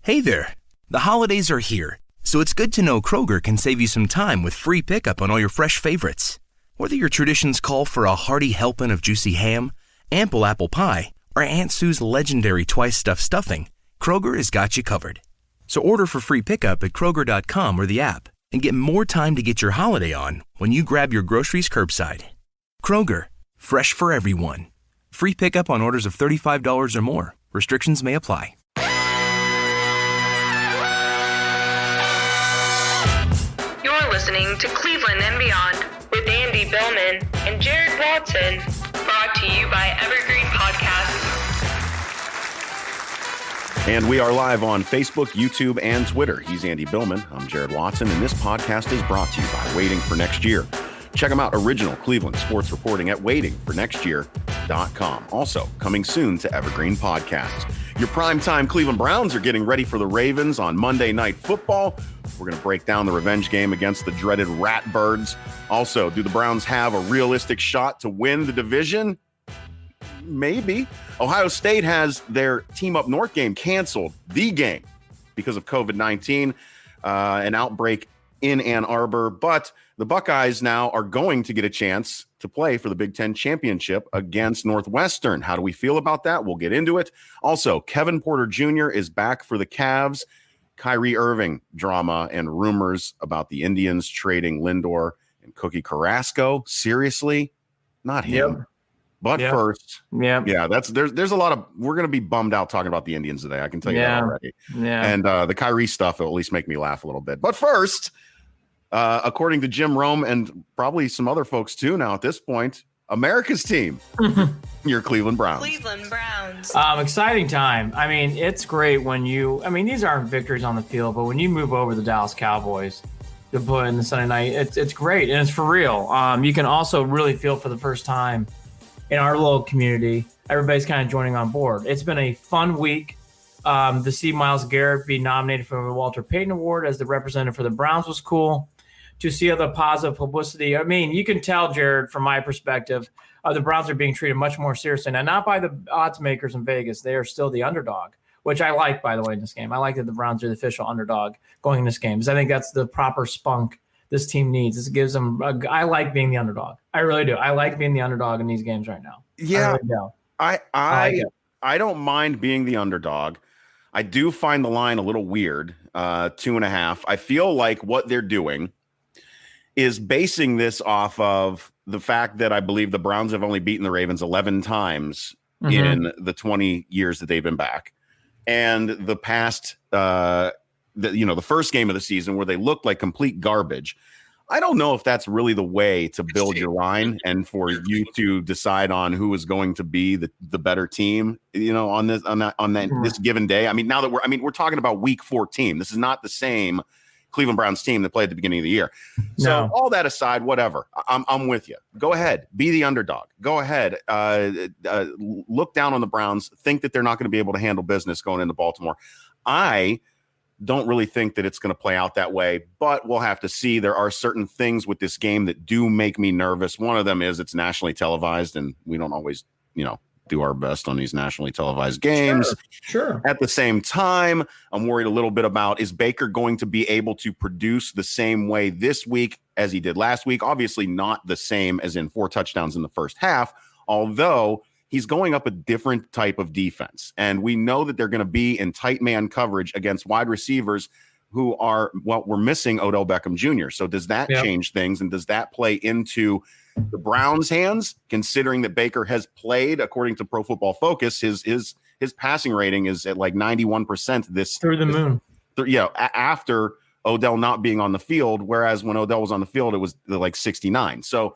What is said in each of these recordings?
Hey there. The holidays are here, so it's good to know Kroger can save you some time with free pickup on all your fresh favorites. Whether your traditions call for a hearty helping of juicy ham, ample apple pie, or Aunt Sue's legendary twice-stuffed stuffing, Kroger has got you covered. So order for free pickup at Kroger.com or the app and get more time to get your holiday on when you grab your groceries curbside. Kroger, fresh for everyone. Free pickup on orders of $35 or more. Restrictions may apply. You're listening to Cleveland and Beyond with Andy Billman and Jared Watson, brought to you by Evergreen Podcasts. And we are live on Facebook, YouTube, and Twitter. He's Andy Billman. I'm Jared Watson, and this podcast is brought to you by Waiting for Next Year. Check them out, original Cleveland sports reporting at waitingfornextyear.com. Also, coming soon to Evergreen Podcasts. Your primetime Cleveland Browns are getting ready for the Ravens on Monday Night Football. We're going to break down the revenge game against the dreaded Ratbirds. Also, do the Browns have a realistic shot to win the division? Maybe. Ohio State has their Team Up North game canceled, the game, because of COVID-19, an outbreak in Ann Arbor. But the Buckeyes now are going to get a chance to play for the Big Ten Championship against Northwestern. How do we feel about that? We'll get into it. Also, Kevin Porter Jr. is back for the Cavs. Kyrie Irving drama and rumors about the Indians trading Lindor and Cookie Carrasco. Seriously? Not him. Yep. But first, there's a lot of, we're going to be bummed out talking about the Indians today. I can tell you that already. Yeah. And the Kyrie stuff will at least make me laugh a little bit. But first, according to Jim Rome and probably some other folks too now at this point, America's team, your Cleveland Browns. Cleveland Browns. Exciting time. I mean, it's great when these aren't victories on the field, but when you move over the Dallas Cowboys to put in the Sunday night, it's great. And it's for real. You can also really feel for the first time in our little community, everybody's kind of joining on board. It's been a fun week. To see Myles Garrett be nominated for the Walter Payton Award as the representative for the Browns was cool. To see other positive publicity. I mean, you can tell, Jared, from my perspective, the Browns are being treated much more seriously. And not by the odds makers in Vegas. They are still the underdog, which I like, by the way, in this game. I like that the Browns are the official underdog going in this game because I think that's the proper spunk this team needs. This gives them I like being the underdog. I really do. I like being the underdog in these games right now. Yeah. I don't mind being the underdog. I do find the line a little weird. 2.5. I feel like what they're doing is basing this off of the fact that I believe the Browns have only beaten the Ravens 11 times in the 20 years that they've been back. And the past the first game of the season where they looked like complete garbage. I don't know if that's really the way to build your line and for you to decide on who is going to be the better team, on this given day. I mean, now that we're talking about week 14, this is not the same Cleveland Browns team that played at the beginning of the year. So all that aside, whatever, I'm with you. Go ahead, be the underdog. Go ahead, look down on the Browns, think that they're not going to be able to handle business going into Baltimore. I don't really think that it's going to play out that way, but we'll have to see. There are certain things with this game that do make me nervous. One of them is it's nationally televised, and we don't always, do our best on these nationally televised games. Sure. At the same time, I'm worried a little bit about, is Baker going to be able to produce the same way this week as he did last week? Obviously not the same as in 4 touchdowns in the first half, although he's going up a different type of defense. And we know that they're going to be in tight man coverage against wide receivers who are, we're missing Odell Beckham Jr. So does that change things? And does that play into the Browns' hands, considering that Baker has played, according to Pro Football Focus, his passing rating is at like 91% this through the moon. After Odell not being on the field, whereas when Odell was on the field, it was like 69. So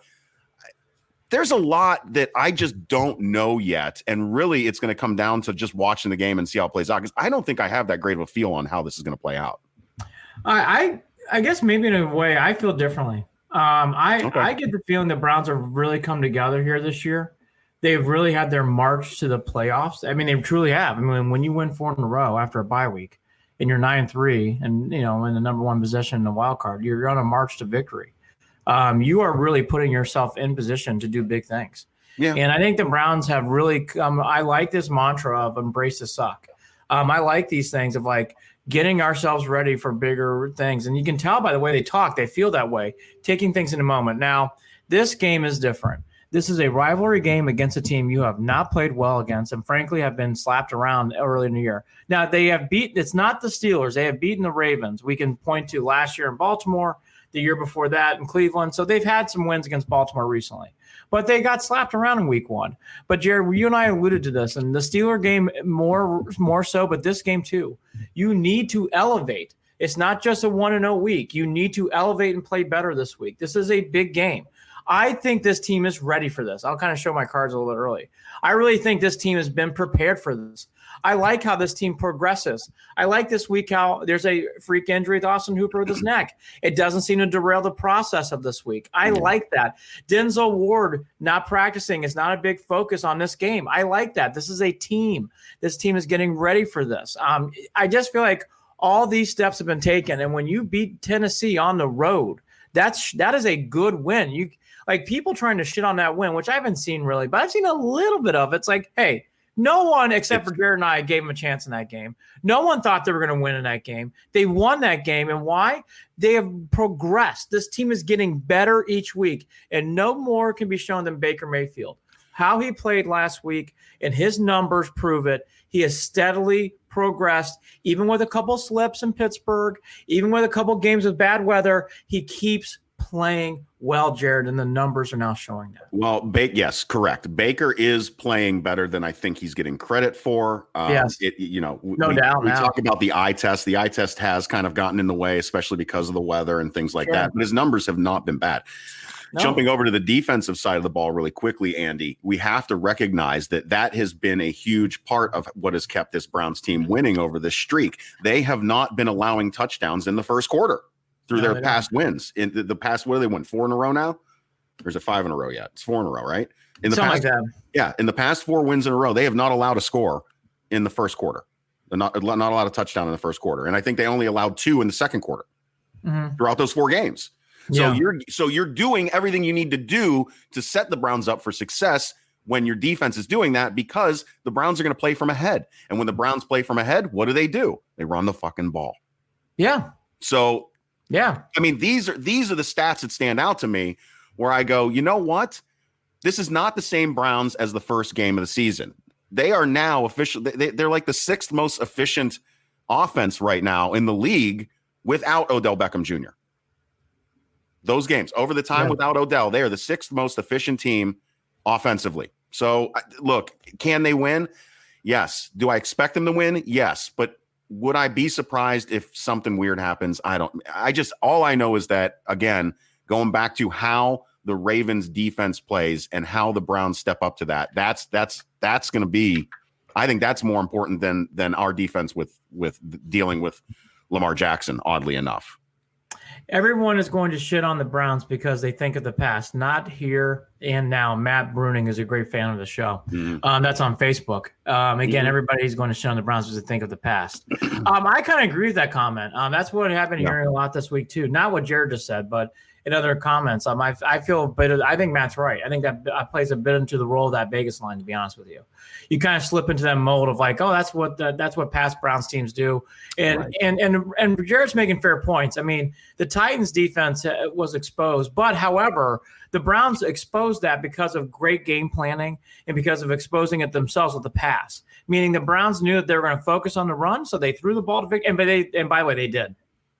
there's a lot that I just don't know yet. And really, it's going to come down to just watching the game and see how it plays out, because I don't think I have that great of a feel on how this is going to play out. I guess maybe in a way I feel differently. I get the feeling the Browns have really come together here this year. They've really had their march to the playoffs. I mean, they truly have. I mean, when you win 4 in a row after a bye week and you're 9-3 and, in the number 1 position in the wild card, you're on a march to victory. You are really putting yourself in position to do big things. Yeah. And I think the Browns have really come. I like this mantra of embrace the suck. I like these things of like, getting ourselves ready for bigger things. And you can tell by the way they talk, they feel that way, taking things in a moment. Now, this game is different. This is a rivalry game against a team you have not played well against and frankly have been slapped around early in the year. Now, they have beaten – it's not the Steelers. They have beaten the Ravens. We can point to last year in Baltimore, the year before that in Cleveland. So they've had some wins against Baltimore recently. But they got slapped around in week 1. But, Jared, you and I alluded to this, and the Steeler game more so, but this game too. You need to elevate. It's not just a 1-0 week. You need to elevate and play better this week. This is a big game. I think this team is ready for this. I'll kind of show my cards a little bit early. I really think this team has been prepared for this. I like how this team progresses. I like this week how there's a freak injury with Austin Hooper with his neck. It doesn't seem to derail the process of this week. I like that. Denzel Ward not practicing is not a big focus on this game. I like that. This is a team. This team is getting ready for this. I just feel like all these steps have been taken, and when you beat Tennessee on the road, that is a good win. Like people trying to shit on that win, which I haven't seen really, but I've seen a little bit of it. It's like, hey, no one except for Jared and I gave them a chance in that game. No one thought they were going to win in that game. They won that game. And why? They have progressed. This team is getting better each week, and no more can be shown than Baker Mayfield. How he played last week and his numbers prove it. He has steadily progressed, even with a couple slips in Pittsburgh, even with a couple games of bad weather. He keeps playing well, Jared, and the numbers are now showing that. Well, yes, correct. Baker is playing better than I think he's getting credit for. Yes. No doubt. We talk about the eye test. The eye test has kind of gotten in the way, especially because of the weather and things like that. But his numbers have not been bad. No. Jumping over to the defensive side of the ball really quickly, Andy, we have to recognize that has been a huge part of what has kept this Browns team winning over this streak. They have not been allowing touchdowns in the first quarter through their past wins. In the past, what do they win? 4 in a row now? Or is it 5 in a row yet? It's 4 in a row, right? In the Something past, like that. Yeah, in the past 4 wins in a row, they have not allowed a score in the first quarter. They're not allowed a touchdown in the first quarter. And I think they only allowed 2 in the second quarter throughout those 4 games. So you're doing everything you need to do to set the Browns up for success when your defense is doing that, because the Browns are going to play from ahead. And when the Browns play from ahead, what do? They run the fucking ball. Yeah. So yeah, I mean, these are the stats that stand out to me where I go, you know what? This is not the same Browns as the first game of the season. They are now officially, they're like the 6th most efficient offense right now in the league without Odell Beckham Jr. Those games over the time without Odell, they are the 6th most efficient team offensively. So look, can they win? Yes. Do I expect them to win? Yes. But would I be surprised if something weird happens? All I know is that, again, going back to how the Ravens defense plays and how the Browns step up to that's going to be, I think that's more important than our defense with dealing with Lamar Jackson, oddly enough. Everyone is going to shit on the Browns because they think of the past, not here and now. Matt Bruning is a great fan of the show. That's on Facebook. Everybody's going to shit on the Browns because they think of the past. I kind of agree with that comment. That's what I've been hearing a lot this week too. Not what Jared just said, but in other comments. I feel a bit. I think Matt's right. I think that plays a bit into the role of that Vegas line. To be honest with you, you kind of slip into that mold of like, oh, that's what past Browns teams do. And Jared's making fair points. I mean, the Titans defense was exposed, but however, the Browns exposed that because of great game planning and because of exposing it themselves with the pass. Meaning the Browns knew that they were going to focus on the run, so they threw the ball to victory. And by the way, they did.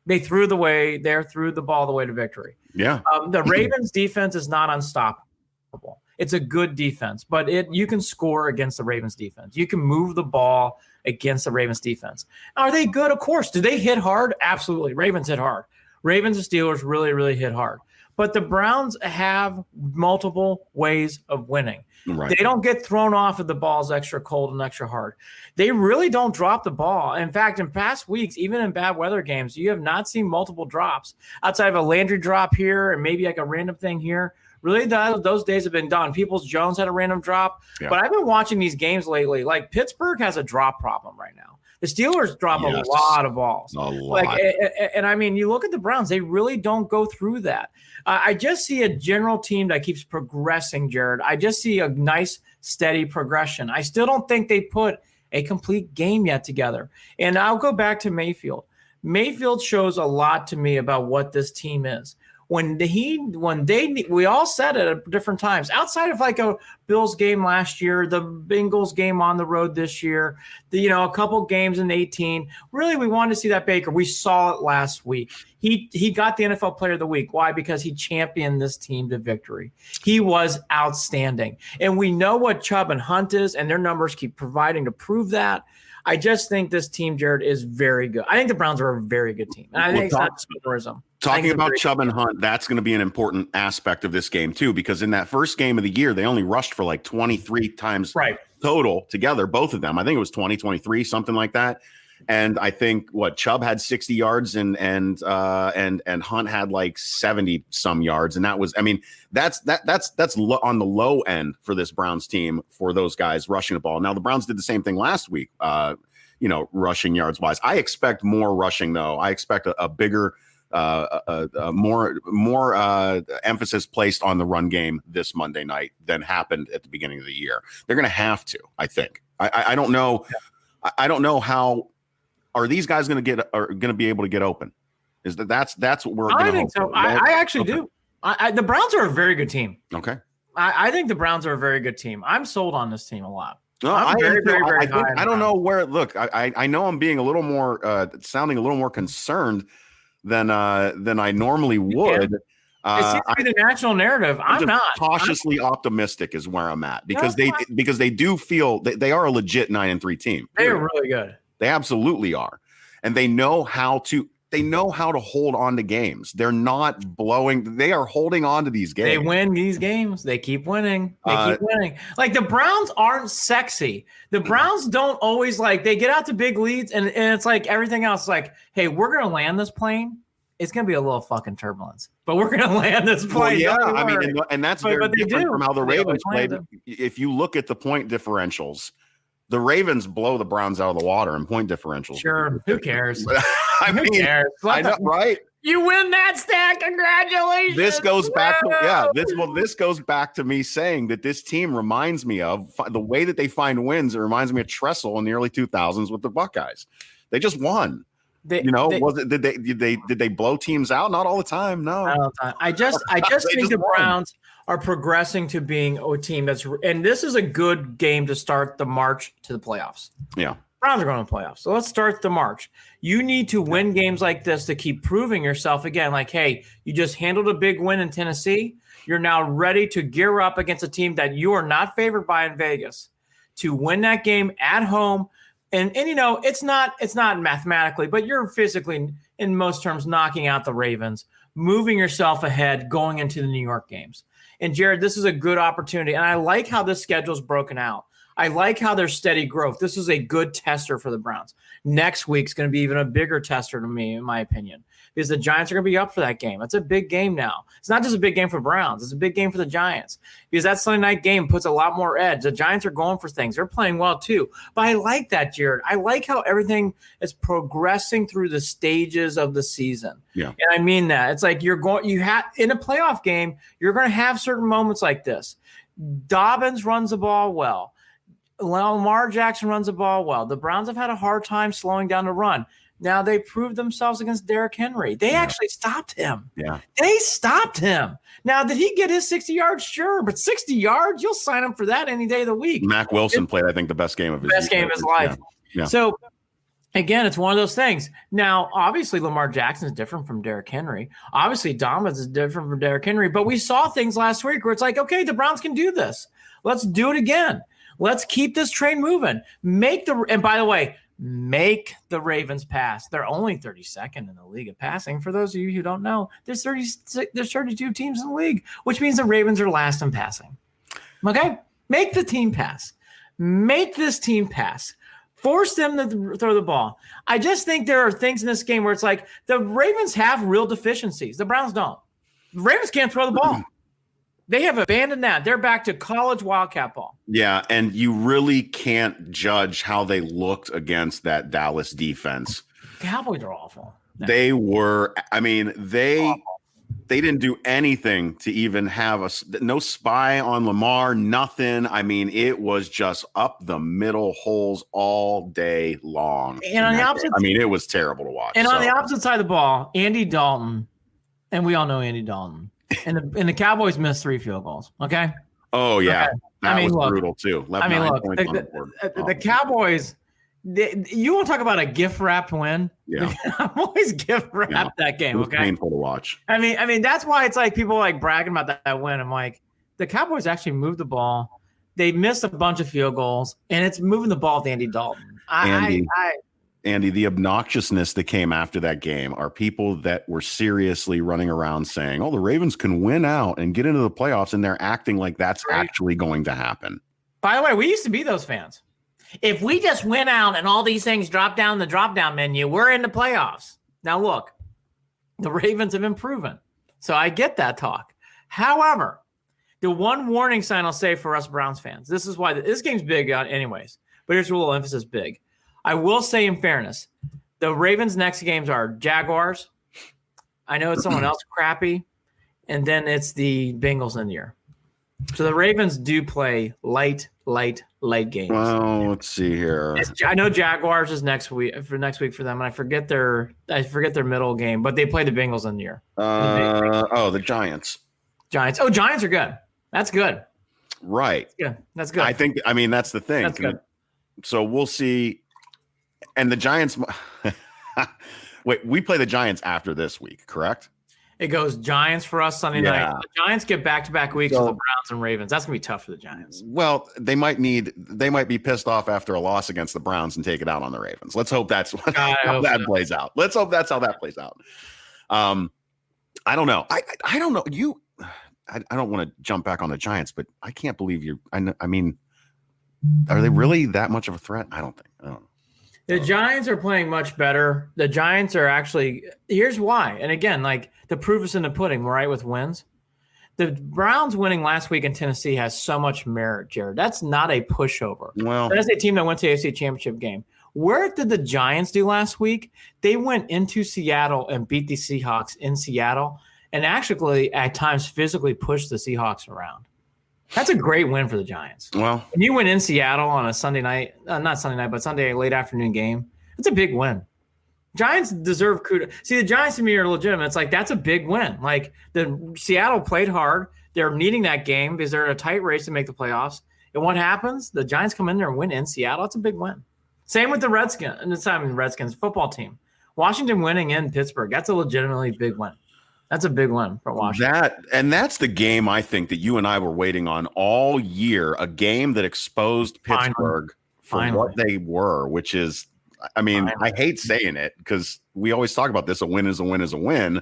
They threw the ball the way to victory. Yeah. The Ravens defense is not unstoppable. It's a good defense, but you can score against the Ravens defense. You can move the ball against the Ravens defense. Are they good? Of course. Do they hit hard? Absolutely. Ravens hit hard. Ravens and Steelers really, really hit hard. But the Browns have multiple ways of winning. Right. They don't get thrown off if the ball's extra cold and extra hard. They really don't drop the ball. In fact, in past weeks, even in bad weather games, you have not seen multiple drops outside of a Landry drop here and maybe like a random thing here. Really, those days have been done. Peoples-Jones had a random drop. Yeah. But I've been watching these games lately. Like Pittsburgh has a drop problem right now. The Steelers drop a lot of balls. A lot. And I mean, you look at the Browns, they really don't go through that. I just see a general team that keeps progressing, Jared. I just see a nice, steady progression. I still don't think they put a complete game yet together. And I'll go back to Mayfield. Mayfield shows a lot to me about what this team is. We all said it at different times, outside of like a Bills game last year, the Bengals game on the road this year, a couple games in 18. Really, we wanted to see that Baker. We saw it last week. He got the NFL Player of the Week. Why? Because he championed this team to victory. He was outstanding. And we know what Chubb and Hunt is, and their numbers keep providing to prove that. I just think this team, Jared, is very good. I think the Browns are a very good team. And I think it's not tourism. Talking about Chubb and Hunt, that's going to be an important aspect of this game, too, because in that first game of the year, they only rushed for like 23 times total together, both of them. I think it was 23, something like that. And I think Chubb had 60 yards and Hunt had like 70 some yards. And that was, that's on the low end for this Browns team for those guys rushing the ball. Now the Browns did the same thing last week, rushing yards wise. I expect more rushing though. I expect a bigger, more emphasis placed on the run game this Monday night than happened at the beginning of the year. They're going to have to, I think. I don't know. Yeah. I don't know how. Are these guys going to be able to get open? That's what we're going to think so. I actually do. The Browns are a very good team. Okay. I think the Browns are a very good team. I'm sold on this team a lot. No, I don't know where. Look, I know I'm being a little more sounding a little more concerned than I normally would. It seems to be the national narrative. I'm not cautiously optimistic is where I'm at because they do feel they are a legit 9-3 team. They are really good. They absolutely are. And they know how to hold on to games. They're not blowing. They are holding on to these games. They win these games. They keep winning. Keep winning. Like the Browns aren't sexy. The Browns don't always they get out to big leads and it's like everything else. Like, hey, we're going to land this plane. It's going to be a little fucking turbulence, but we're going to land this plane. Well, yeah. And that's very different from how the Ravens played. If you look at the point differentials, the Ravens blow the Browns out of the water in point differentials. Sure. Who cares? Who cares? I know, right? You win that stat. Congratulations. This goes back to this goes back to me saying that this team reminds me of the way that they find wins. It reminds me of Tressel in the early 2000s with the Buckeyes. They just won. Did they blow teams out? Not all the time. No. Not all the time. I just think the Browns are progressing to being a team and this is a good game to start the march to the playoffs. Yeah. Browns are going to the playoffs. So let's start the march. You need to win games like this to keep proving yourself again. Like, hey, you just handled a big win in Tennessee. You're now ready to gear up against a team that you are not favored by in Vegas to win that game at home. And it's not mathematically, but you're physically, in most terms, knocking out the Ravens, moving yourself ahead, going into the New York games. And Jared, this is a good opportunity. And I like how this schedule's broken out. I like how there's steady growth. This is a good tester for the Browns. Next week's going to be even a bigger tester to me, in my opinion, because the Giants are going to be up for that game. It's a big game now. It's not just a big game for Browns. It's a big game for the Giants because that Sunday night game puts a lot more edge. The Giants are going for things. They're playing well too. But I like that, Jared. I like how everything is progressing through the stages of the season. Yeah. And I mean that. It's like in a playoff game, you're going to have certain moments like this. Dobbins runs the ball well. Lamar Jackson runs the ball well. The Browns have had a hard time slowing down the run. Now they proved themselves against Derrick Henry. They actually stopped him. Yeah. They stopped him. Now, did he get his 60 yards? Sure. But 60 yards, you'll sign him for that any day of the week. Mac Wilson played, I think, the best game of his life. Yeah. So, again, it's one of those things. Now, obviously, Lamar Jackson is different from Derrick Henry. Obviously, Dobbins is different from Derrick Henry. But we saw things last week where it's like, okay, the Browns can do this. Let's do it again. Let's keep this train moving. And by the way, make the Ravens pass. They're only 32nd in the league of passing. For those of you who don't know, there's 32 teams in the league, which means the Ravens are last in passing. Okay? Make the team pass. Make this team pass. Force them to throw the ball. I just think there are things in this game where it's like the Ravens have real deficiencies. The Browns don't. The Ravens can't throw the ball. They have abandoned that. They're back to college Wildcat ball. Yeah, and you really can't judge how they looked against that Dallas defense. Cowboys are awful. They were, awful. They didn't do anything to even have no spy on Lamar, nothing. I mean, it was just up the middle holes all day long. And on the opposite, I mean, it was terrible to watch. And on the opposite side of the ball, Andy Dalton, and we all know Andy Dalton, and the Cowboys missed 3 field goals. Okay. Oh yeah, okay. That was brutal too. I mean, look, the Cowboys. You want to talk about a gift wrapped win? Yeah, I'm always gift wrapped that game. It was okay, painful to watch. I mean that's why it's like people like bragging about that win. I'm like, the Cowboys actually moved the ball. They missed a bunch of field goals, and it's moving the ball with Andy Dalton. Andy, the obnoxiousness that came after that game are people that were seriously running around saying, "Oh, the Ravens can win out and get into the playoffs," and they're acting like that's actually going to happen. By the way, we used to be those fans. If we just went out and all these things drop down the drop-down menu, we're in the playoffs. Now, look, the Ravens have been proven. So I get that talk. However, the one warning sign I'll say for us Browns fans, this is why this game's big anyways, but here's a little emphasis big. I will say in fairness, the Ravens' next games are Jaguars. I know it's someone else crappy. And then it's the Bengals in the year. So the Ravens do play light games. Well, let's see here. I know Jaguars is next week for them, and I forget their middle game, but they play the Bengals in the year. The Giants. Giants. Oh, Giants are good. That's good. Right. Yeah, that's good. I mean, that's the thing. That's good. So we'll see. And the Giants. Wait, we play the Giants after this week, correct? It goes Giants for us Sunday night. The Giants get back-to-back weeks with the Browns and Ravens. That's gonna be tough for the Giants. Well, they might be pissed off after a loss against the Browns and take it out on the Ravens. Let's hope that's how that plays out. Let's hope that's how that plays out. I don't know. I don't know. I don't want to jump back on the Giants, but I can't believe you're. I mean, are they really that much of a threat? I don't know. The Giants are playing much better. The Giants are actually – here's why. And again, like the proof is in the pudding, right, with wins. The Browns winning last week in Tennessee has so much merit, Jared. That's not a pushover. Well, that's a team that went to the AFC Championship game. Where did the Giants do last week? They went into Seattle and beat the Seahawks in Seattle and actually at times physically pushed the Seahawks around. That's a great win for the Giants. Well, when you win in Seattle on a Sunday night, not Sunday night, but Sunday late afternoon game, it's a big win. Giants deserve kudos. See, the Giants to me are legitimate. It's like that's a big win. Like the Seattle played hard. They're needing that game because they're in a tight race to make the playoffs. And what happens? The Giants come in there and win in Seattle. That's a big win. Same with the Redskins football team. Washington winning in Pittsburgh. That's a legitimately big win. That's a big one for Washington. That's the game I think that you and I were waiting on all year, a game that exposed Pittsburgh for what they were, which is, I mean, I hate saying it because we always talk about this, a win is a win is a win.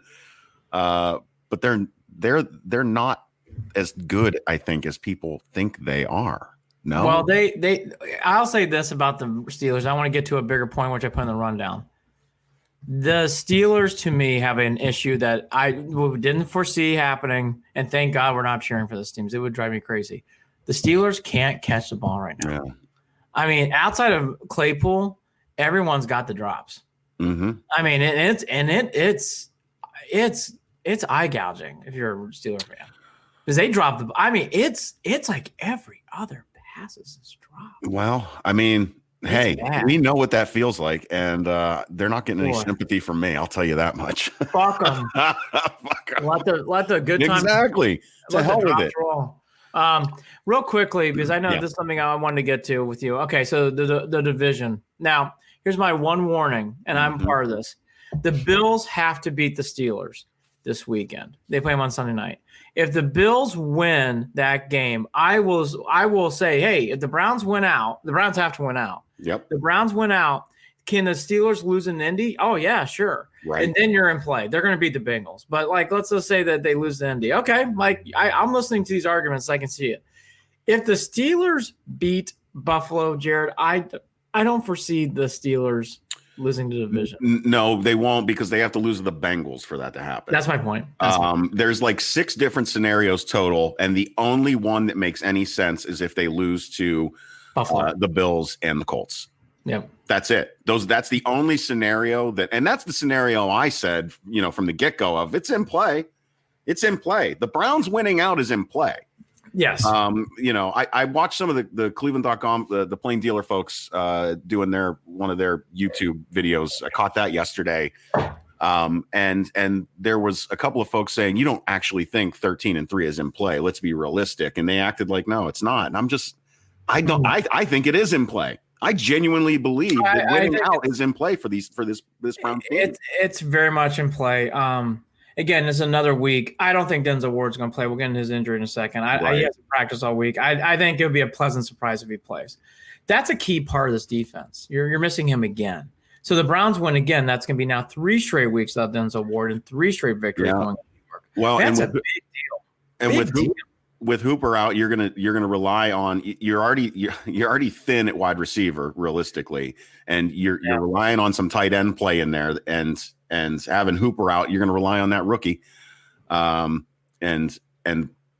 But they're not as good, I think, as people think they are. No. Well, I'll say this about the Steelers. I want to get to a bigger point, which I put in the rundown. The Steelers, to me, have an issue that I didn't foresee happening, and thank God we're not cheering for those teams. It would drive me crazy. The Steelers can't catch the ball right now. Yeah. I mean, outside of Claypool, everyone's got the drops. Mm-hmm. I mean, it's eye gouging if you're a Steeler fan because they drop the. I mean, it's like every other pass is dropped. Well, I mean. Hey, we know what that feels like, and they're not getting any sympathy from me. I'll tell you that much. Fuck them. Let the good time. Exactly. To hell with it. Real quickly, because I know this is something I wanted to get to with you. Okay, so the division. Now, here's my one warning, and I'm part of this. The Bills have to beat the Steelers this weekend. They play them on Sunday night. If the Bills win that game, I will say, hey, if the Browns win out, the Browns have to win out. Yep. The Browns win out. Can the Steelers lose in Indy? Oh, yeah, sure. Right. And then you're in play. They're going to beat the Bengals. But, let's just say that they lose to Indy. Okay, I'm listening to these arguments. I can see it. If the Steelers beat Buffalo, Jared, I don't foresee the Steelers losing the division. No, they won't because they have to lose to the Bengals for that to happen. That's my point. There's 6 different scenarios total, and the only one that makes any sense is if they lose to Buffalo, the Bills, and the Colts. Yep. That's it. That's the only scenario and that's the scenario I said, from the get-go of it's in play. It's in play. The Browns winning out is in play. Yes. I watched some of the Cleveland.com, the plain dealer folks doing one of their YouTube videos. I caught that yesterday. And there was a couple of folks saying, you don't actually think 13-3 is in play. Let's be realistic. And they acted like, no, it's not. And I'm just, I think it is in play. I genuinely believe that winning out is in play for this Brown team. It's very much in play. Again, it's another week. I don't think Denzel Ward's going to play. We'll get into his injury in a second. He has to practice all week. I think it would be a pleasant surprise if he plays. That's a key part of this defense. You're missing him again. So the Browns win again. That's going to be now 3 straight weeks without Denzel Ward and 3 straight victories going to New York. Well, that's a big deal. And with Hooper out, you're gonna rely on you're already thin at wide receiver realistically, and you're relying on some tight end play in there, and having Hooper out, you're gonna rely on that rookie, and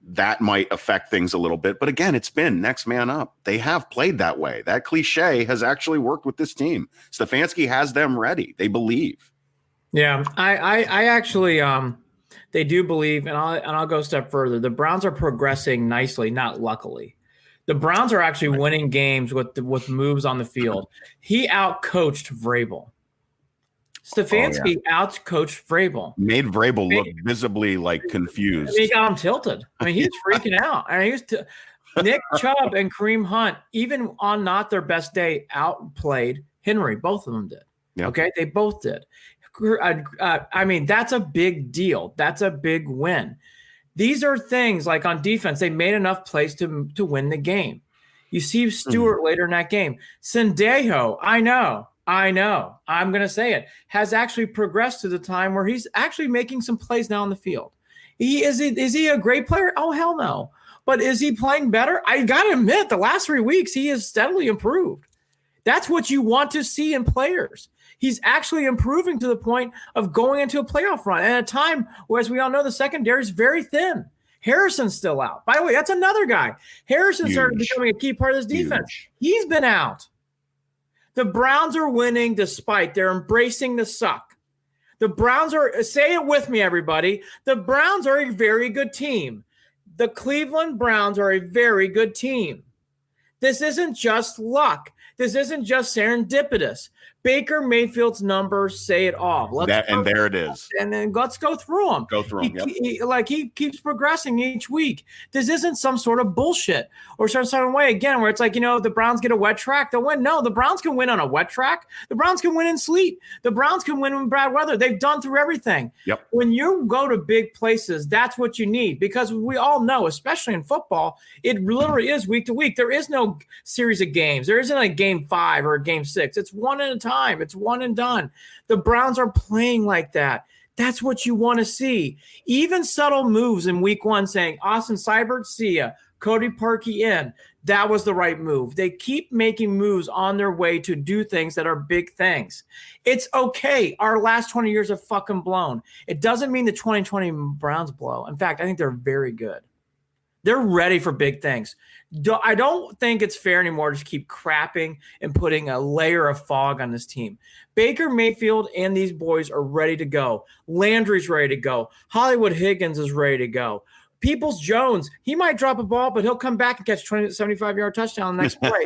that might affect things a little bit. But again, it's been next man up. They have played that way. That cliche has actually worked with this team. Stefanski has them ready. They believe. Yeah, I actually they do believe, and I'll go a step further. The Browns are progressing nicely, not luckily. The Browns are actually winning games with moves on the field. He outcoached Vrabel. Stefanski outcoached Vrabel. Made Vrabel look visibly confused. He got him tilted. I mean, he's freaking out. I mean, Nick Chubb and Kareem Hunt, even on not their best day, outplayed Henry. Both of them did. Yep. Okay, they both did. I mean, that's a big deal. That's a big win. These are things like on defense, they made enough plays to win the game. You see Stewart later in that game. Sendejo, I know. I'm going to say it, has actually progressed to the time where he's actually making some plays now on the field. Is he a great player? Oh, hell no. But is he playing better? I got to admit, the last 3 weeks, he has steadily improved. That's what you want to see in players. He's actually improving to the point of going into a playoff run at a time where, as we all know, the secondary is very thin. Harrison's still out. By the way, that's another guy. Harrison started becoming a key part of this defense. He's been out. The Browns are winning despite they're embracing the suck. The Browns are, say it with me, everybody. The Browns are a very good team. The Cleveland Browns are a very good team. This isn't just luck. This isn't just serendipitous. Baker Mayfield's numbers say it all. And there it is. And then let's go through them. He keeps progressing each week. This isn't some sort of bullshit or some sort of way, again, where it's like, the Browns get a wet track, they'll win. No, the Browns can win on a wet track. The Browns can win in sleet. The Browns can win in bad weather. They've done through everything. Yep. When you go to big places, that's what you need, because we all know, especially in football, it literally is week to week. There is no series of games. There isn't a game 5 or a game 6. It's one at a time. It's one and done. The Browns are playing like that. That's what you want to see. Even subtle moves in week 1 saying, Austin Seibert, see ya. Cody Parkey in. That was the right move. They keep making moves on their way to do things that are big things. It's okay. Our last 20 years have fucking blown. It doesn't mean the 2020 Browns blow. In fact, I think they're very good. They're ready for big things. I don't think it's fair anymore to just keep crapping and putting a layer of fog on this team. Baker Mayfield and these boys are ready to go. Landry's ready to go. Hollywood Higgins is ready to go. Peoples-Jones, he might drop a ball, but he'll come back and catch 75-yard touchdown the next play.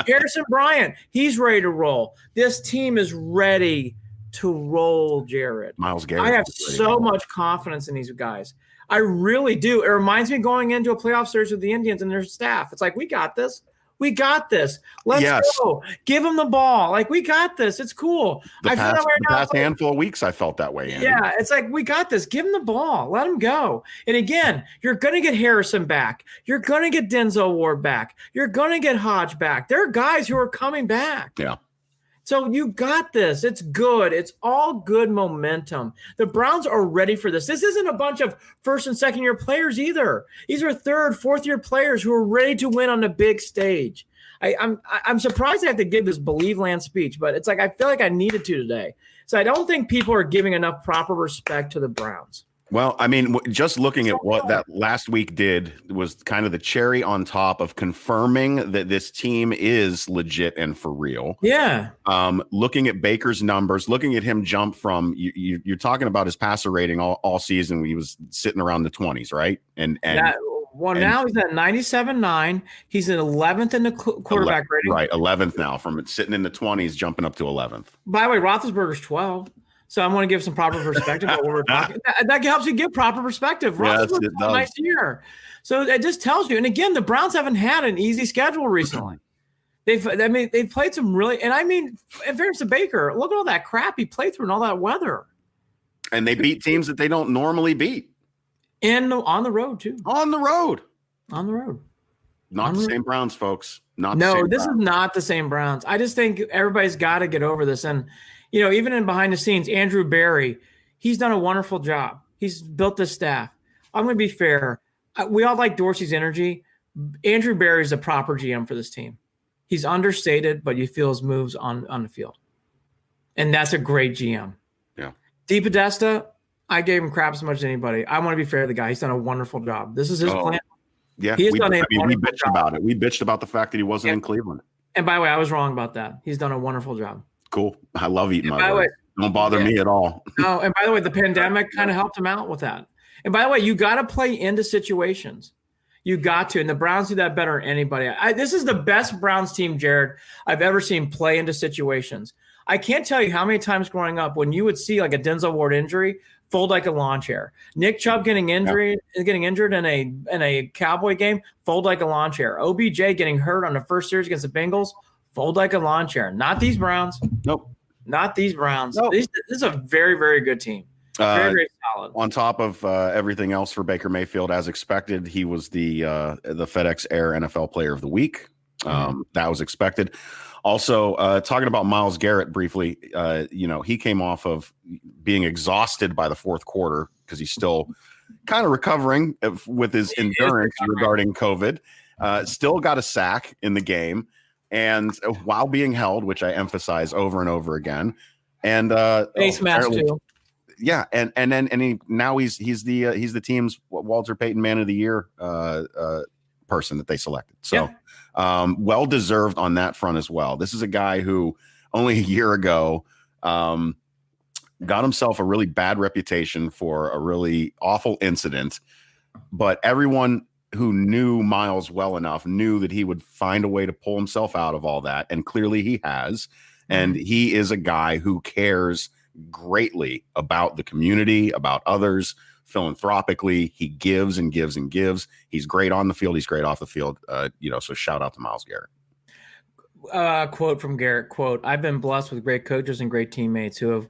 Harrison Bryant, he's ready to roll. This team is ready to roll, Jared. Myles Garrett. I have so much confidence in these guys. I really do. It reminds me of going into a playoff series with the Indians and their staff. It's like, we got this. We got this. Let's go. Give them the ball. Like, we got this. It's cool. The past handful of weeks, I felt that way, Andy. Yeah, it's like, we got this. Give them the ball. Let them go. And again, you're going to get Harrison back. You're going to get Denzel Ward back. You're going to get Hodge back. There are guys who are coming back. Yeah. So you got this. It's good. It's all good momentum. The Browns are ready for this. This isn't a bunch of first and second year players either. These are third, fourth year players who are ready to win on the big stage. I'm surprised I have to give this Believe Land speech, but it's like, I feel like I needed to today. So I don't think people are giving enough proper respect to the Browns. Well, I mean, just looking at what that last week did was kind of the cherry on top of confirming that this team is legit and for real. Yeah. Looking at Baker's numbers, looking at him jump from you're talking about his passer rating all season. He was sitting around the 20s, right? Now he's at 97.9. He's at 11th in the quarterback rating. Right, 11th now, from sitting in the 20s, jumping up to 11th. By the way, Roethlisberger's 12. So I want to give some proper perspective about what we're talking. That helps you give proper perspective. Roethlisberger's had a nice year. So it just tells you. And again, the Browns haven't had an easy schedule recently. They've played some really, and I mean, in fairness to Baker, look at all that crap he played through and all that weather. And they beat teams that they don't normally beat. And on the road, too. On the road. Not the same Browns, folks. This is not the same Browns. I just think everybody's got to get over this. And, even in behind the scenes, Andrew Berry, he's done a wonderful job. He's built this staff. I'm going to be fair. We all like Dorsey's energy. Andrew Berry is a proper GM for this team. He's understated, but you feel his moves on the field. And that's a great GM. Yeah. DePodesta, I gave him crap as much as anybody. I want to be fair to the guy. He's done a wonderful job. This is his plan. Yeah, we bitched about it. We bitched about the fact that he wasn't in Cleveland. And by the way, I was wrong about that. He's done a wonderful job. Cool. I love eating my words. Don't bother me at all. No, and by the way, the pandemic kind of helped him out with that. And by the way, you got to play into situations. You got to. And the Browns do that better than anybody. This is the best Browns team, Jared, I've ever seen play into situations. I can't tell you how many times growing up when you would see like a Denzel Ward injury fold like a lawn chair. Nick Chubb getting injured in a Cowboy game, fold like a lawn chair. OBJ getting hurt on the first series against the Bengals, fold like a lawn chair. Not these Browns. Nope. Not these Browns. Nope. This is a very, very good team. Very, very solid. On top of everything else for Baker Mayfield, as expected, he was the FedEx Air NFL Player of the Week. That was expected. Also, talking about Myles Garrett briefly, he came off of being exhausted by the fourth quarter because he's still kind of recovering with his endurance regarding COVID. Still got a sack in the game, and while being held, which I emphasize over and over again, and face mask too. Yeah, and he's the team's Walter Payton Man of the Year person that they selected. So. Yeah. Well deserved on that front as well. This is a guy who only a year ago got himself a really bad reputation for a really awful incident, but everyone who knew Myles well enough knew that he would find a way to pull himself out of all that, and clearly he has. And he is a guy who cares greatly about the community, about others. Philanthropically, he gives and gives and gives. He's great on the field. He's great off the field. So shout out to Myles Garrett. Quote from Garrett, quote, "I've been blessed with great coaches and great teammates who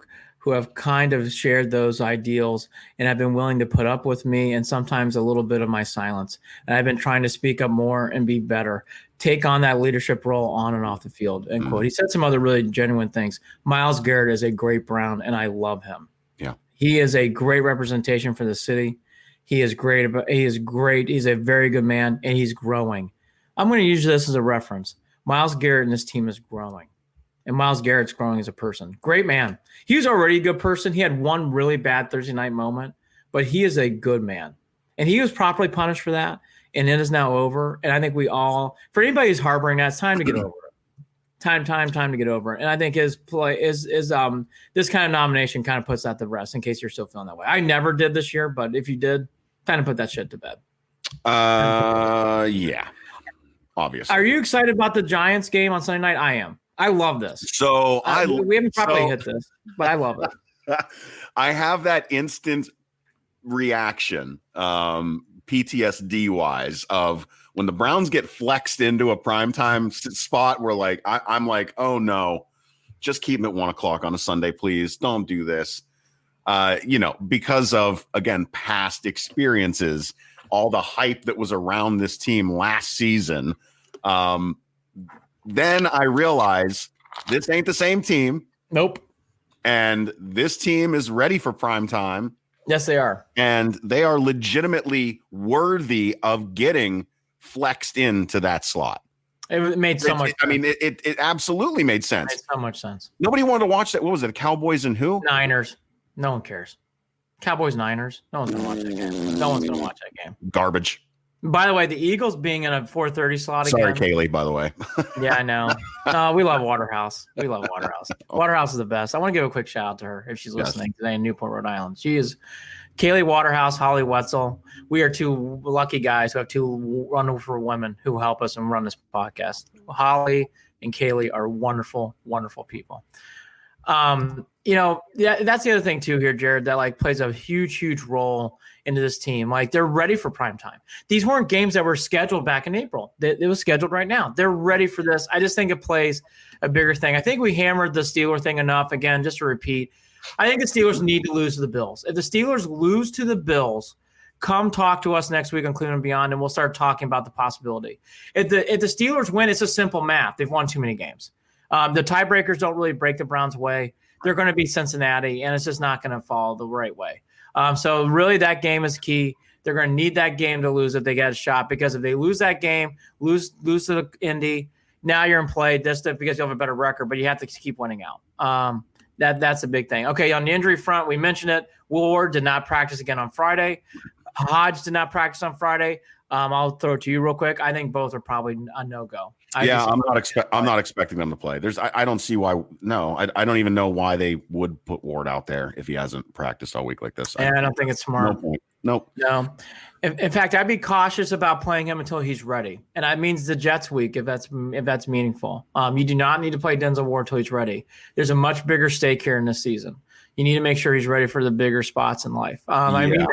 have kind of shared those ideals and have been willing to put up with me and sometimes a little bit of my silence. And I've been trying to speak up more and be better, take on that leadership role on and off the field," end quote. He said some other really genuine things. Myles Garrett is a great Brown, and I love him. Yeah. He is a great representation for the city. He is great. He's a very good man, and he's growing. I'm going to use this as a reference. Myles Garrett and this team is growing, and Myles Garrett's growing as a person. Great man. He was already a good person. He had one really bad Thursday night moment, but he is a good man, and he was properly punished for that, and it is now over. And I think for anybody who's harboring that, it's time to get over it. Time to get over it. And I think his play is this kind of nomination kind of puts that to rest in case you're still feeling that way. I never did this year, but if you did, kind of put that shit to bed. Yeah, obviously. Are you excited about the Giants game on Sunday night? I am. I love this. So we haven't probably hit this, but I love it. I have that instant reaction, PTSD wise, of when the Browns get flexed into a primetime spot where I'm like, oh no, just keep them at 1 o'clock on a Sunday, please. Don't do this. Because of, again, past experiences, all the hype that was around this team last season. Then I realize this ain't the same team. Nope. And this team is ready for prime time. Yes, they are. And they are legitimately worthy of getting flexed into that slot. It made so much sense. I mean, it absolutely made sense. It made so much sense. Nobody wanted to watch that. What was it? Cowboys and who? Niners. No one cares. Cowboys Niners. No one's gonna watch that game. No one's gonna watch that game. Garbage. By the way, the Eagles being in a 4:30 slot again. Sorry, Kaylee, by the way. Yeah, I know. We love Waterhouse. We love Waterhouse. Waterhouse is the best. I want to give a quick shout out to her if she's listening today in Newport, Rhode Island. She is Kaylee Waterhouse, Holly Wetzel. We are two lucky guys who have two wonderful women who help us and run this podcast. Holly and Kaylee are wonderful, wonderful people. That's the other thing too here, Jared, that like plays a huge, huge role into this team. Like they're ready for prime time. These weren't games that were scheduled back in April. It was scheduled right now. They're ready for this. I just think it plays a bigger thing. I think we hammered the Steeler thing enough. Again, just to repeat, I think the Steelers need to lose to the Bills. If the Steelers lose to the Bills, come talk to us next week on Cleveland and Beyond, and we'll start talking about the possibility. If the Steelers win, it's a simple math. They've won too many games. The tiebreakers don't really break the Browns' way. They're going to be Cincinnati, and it's just not going to fall the right way. So really that game is key. They're going to need that game to lose if they get a shot, because if they lose that game, lose to the Indy, now you're in play. That's because you have a better record, but you have to keep winning out. That's a big thing. Okay, on the injury front, we mentioned it. Ward did not practice again on Friday. Hodge did not practice on Friday. I'll throw it to you real quick. I think both are probably a no-go. I'm not expecting them to play. I don't see why. No, I don't even know why they would put Ward out there if he hasn't practiced all week like this. I don't think it's smart. No point. Nope. No. In fact, I'd be cautious about playing him until he's ready, and that means the Jets week if that's meaningful. You do not need to play Denzel Ward until he's ready. There's a much bigger stake here in this season. You need to make sure he's ready for the bigger spots in life. I mean that.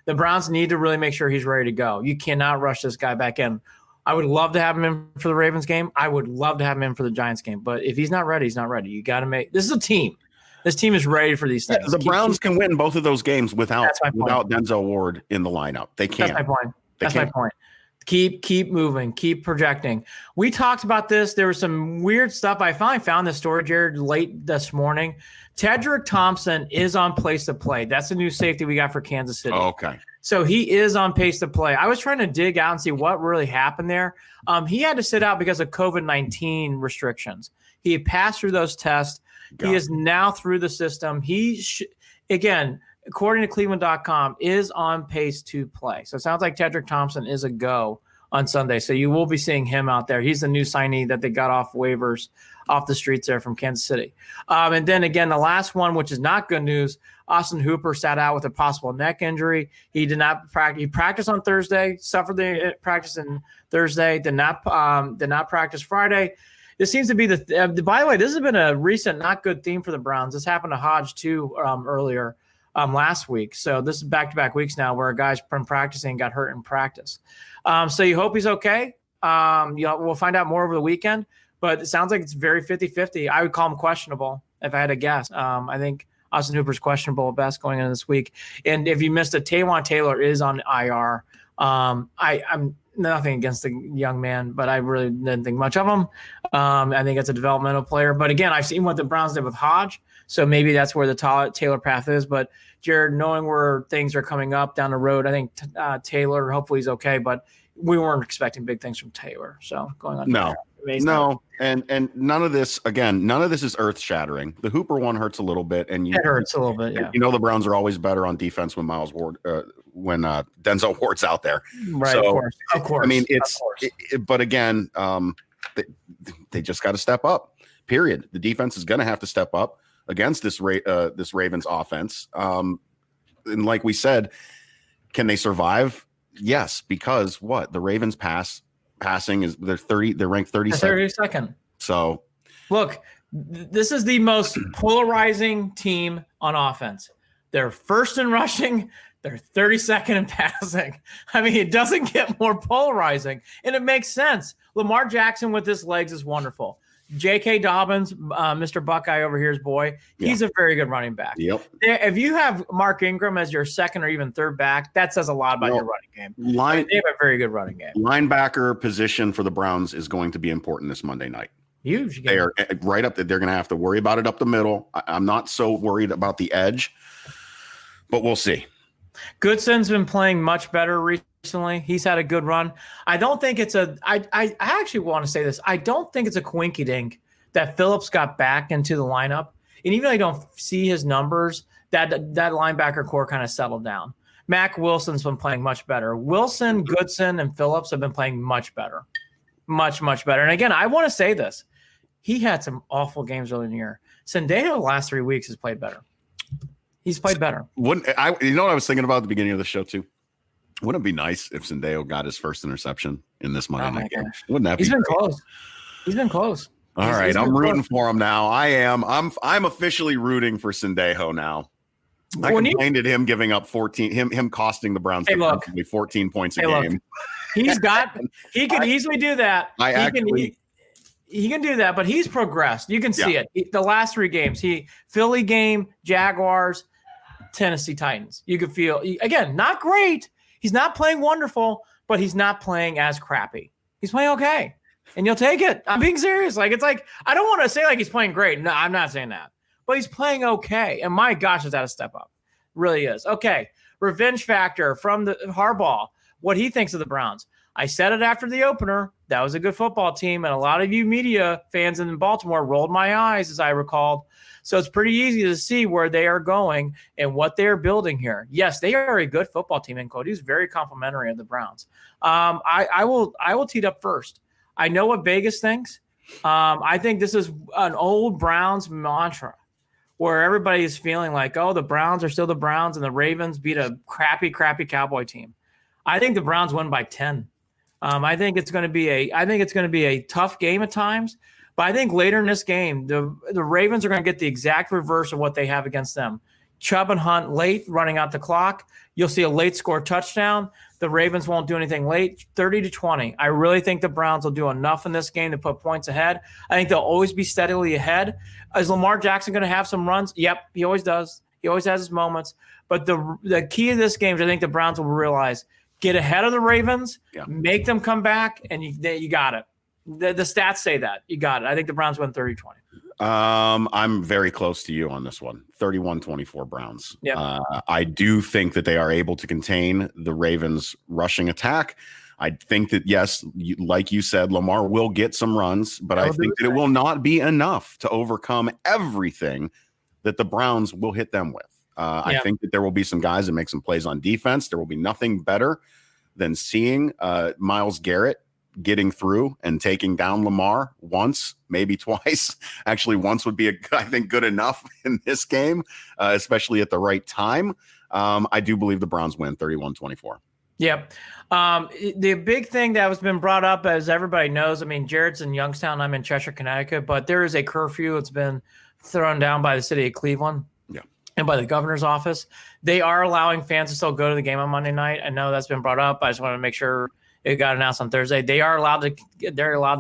The Browns need to really make sure he's ready to go. You cannot rush this guy back in. I would love to have him in for the Ravens game. I would love to have him in for the Giants game. But if he's not ready, he's not ready. You got to make – this is a team. This team is ready for these things. The Browns can win both of those games without Denzel Ward in the lineup. They can't. That's my point. Keep moving. Keep projecting. We talked about this. There was some weird stuff. I finally found this story, Jared, late this morning. Tedrick Thompson is on pace to play. That's a new safety we got for Kansas City. Oh, okay. So he is on pace to play. I was trying to dig out and see what really happened there. He had to sit out because of COVID-19 restrictions. He had passed through those tests. He is now through the system. Again, according to Cleveland.com, is on pace to play. So it sounds like Tedrick Thompson is a go on Sunday. So you will be seeing him out there. He's the new signee that they got off waivers off the streets there from Kansas City. And then again, the last one, which is not good news, Austin Hooper sat out with a possible neck injury. He did not practice. He practiced on Thursday, suffered the practice on Thursday, did not practice Friday. This seems to be by the way, this has been a recent not good theme for the Browns. This happened to Hodge too earlier last week. So this is back-to-back weeks now where a guy's been practicing and got hurt in practice. So you hope he's okay. We'll find out more over the weekend, but it sounds like it's very 50-50. I would call him questionable if I had to guess. I think Austin Hooper's questionable at best going into this week. And if you missed it, Taywan Taylor is on IR. I'm nothing against the young man, but I really didn't think much of him. I think it's a developmental player. But again, I've seen what the Browns did with Hodge, so maybe that's where the Taylor path is. But Jared, knowing where things are coming up down the road, I think Taylor, hopefully he's okay, but we weren't expecting big things from Taylor. So going on. No. And none of this is earth shattering. The Hooper one hurts a little bit. And it hurts a little bit. Yeah. The Browns are always better on defense when when Denzel Ward's out there. Right. So, of course. I mean, but again, they just got to step up, period. The defense is going to have to step up against this Ravens offense. And like we said, can they survive? Yes, because the Ravens passing is they're ranked 32nd. So look, this is the most polarizing team on offense. They're first in rushing. They're 32nd in passing. I mean, it doesn't get more polarizing, and it makes sense. Lamar Jackson with his legs is wonderful. J.K. Dobbins, Mr. Buckeye over here's boy, he's a very good running back. Yep. If you have Mark Ingram as your second or even third back, that says a lot about your running game. They have a very good running game. Linebacker position for the Browns is going to be important this Monday night. Huge game. They are right up there. They're going to have to worry about it up the middle. I'm not so worried about the edge, but we'll see. Goodson's been playing much better recently. He's had a good run. I don't think it's I actually want to say this. I don't think it's a coinkydink that Phillips got back into the lineup. And even though I don't see his numbers, that linebacker core kind of settled down. Mac Wilson's been playing much better. Wilson, Goodson, and Phillips have been playing much better. Much, much better. And again, I want to say this. He had some awful games early in the year. Sendejo the last 3 weeks has played better. He's played better. You know what I was thinking about at the beginning of the show, too? Wouldn't it be nice if Sendejo got his first interception in this Monday night game? Wouldn't that be He's been great? close. He's been close. All right, I'm rooting for him now. I am. I'm officially rooting for Sendejo now. I complained at him giving up 14, him costing the Browns 14 points a game. He could easily do that. He can do that, but he's progressed. You can see it. The last 3 games, Philly game, Jaguars, Tennessee Titans. You could feel, again, not great. He's not playing wonderful, but he's not playing as crappy. He's playing okay, and you'll take it. I'm being serious. It's like I don't want to say like he's playing great. No, I'm not saying that. But he's playing okay, and my gosh, is that a step up? Really is. Okay, revenge factor from the Harbaugh. What he thinks of the Browns. I said it after the opener. That was a good football team, and a lot of you media fans in Baltimore rolled my eyes, as I recalled. So it's pretty easy to see where they are going and what they are building here. Yes, they are a good football team, and Cody's very complimentary of the Browns. I will tee it up first. I know what Vegas thinks. I think this is an old Browns mantra where everybody is feeling like, oh, the Browns are still the Browns and the Ravens beat a crappy Cowboy team. I think the Browns win by 10. I think it's going to be a tough game at times, but I think later in this game, the Ravens are going to get the exact reverse of what they have against them. Chubb and Hunt late, running out the clock. You'll see a late score touchdown. The Ravens won't do anything late, 30-20. I really think the Browns will do enough in this game to put points ahead. I think they'll always be steadily ahead. Is Lamar Jackson going to have some runs? Yep, he always does. He always has his moments. But the key to this game is I think the Browns will realize, get ahead of the Ravens, make them come back, and you got it. The stats say that. You got it. I think the Browns win 30-20. I'm very close to you on this one. 31-24 Browns. Yep. I do think that they are able to contain the Ravens' rushing attack. I think that, yes, like you said, Lamar will get some runs, but I think that it will not be enough to overcome everything that the Browns will hit them with. I think that there will be some guys that make some plays on defense. There will be nothing better than seeing Myles Garrett getting through and taking down Lamar once, maybe twice. Actually, once would be, I think, good enough in this game, especially at the right time. I do believe the Browns win 31-24. Yep. The big thing that has been brought up, as everybody knows, I mean, Jared's in Youngstown. I'm in Cheshire, Connecticut, but there is a curfew that's been thrown down by the city of Cleveland. And by the governor's office. They are allowing fans to still go to the game on Monday night. I know that's been brought up. I just want to make sure it got announced on Thursday. They're allowed to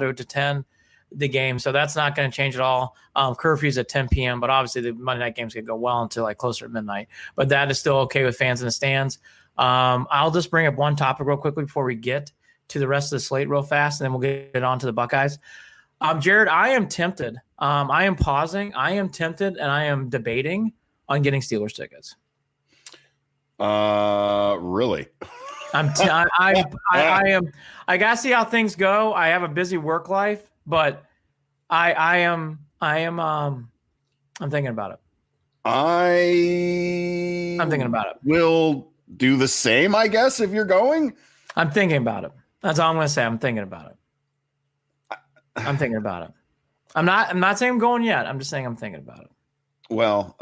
attend the game, so that's not going to change at all. Curfew's at 10 p.m., but obviously the Monday night game's going to go well until like closer to midnight. But that is still okay with fans in the stands. I'll just bring up one topic real quickly before we get to the rest of the slate real fast, and then we'll get on to the Buckeyes. Jared, I am tempted. I am pausing. I am tempted, and I am debating on getting Steelers tickets. Really? I am. I gotta see how things go. I have a busy work life, but I'm thinking about it. I'm thinking about it. Will do the same, I guess, if you're going. I'm thinking about it. That's all I'm gonna say. I'm thinking about it. I'm thinking about it. I'm not saying I'm going yet. I'm just saying I'm thinking about it. Well,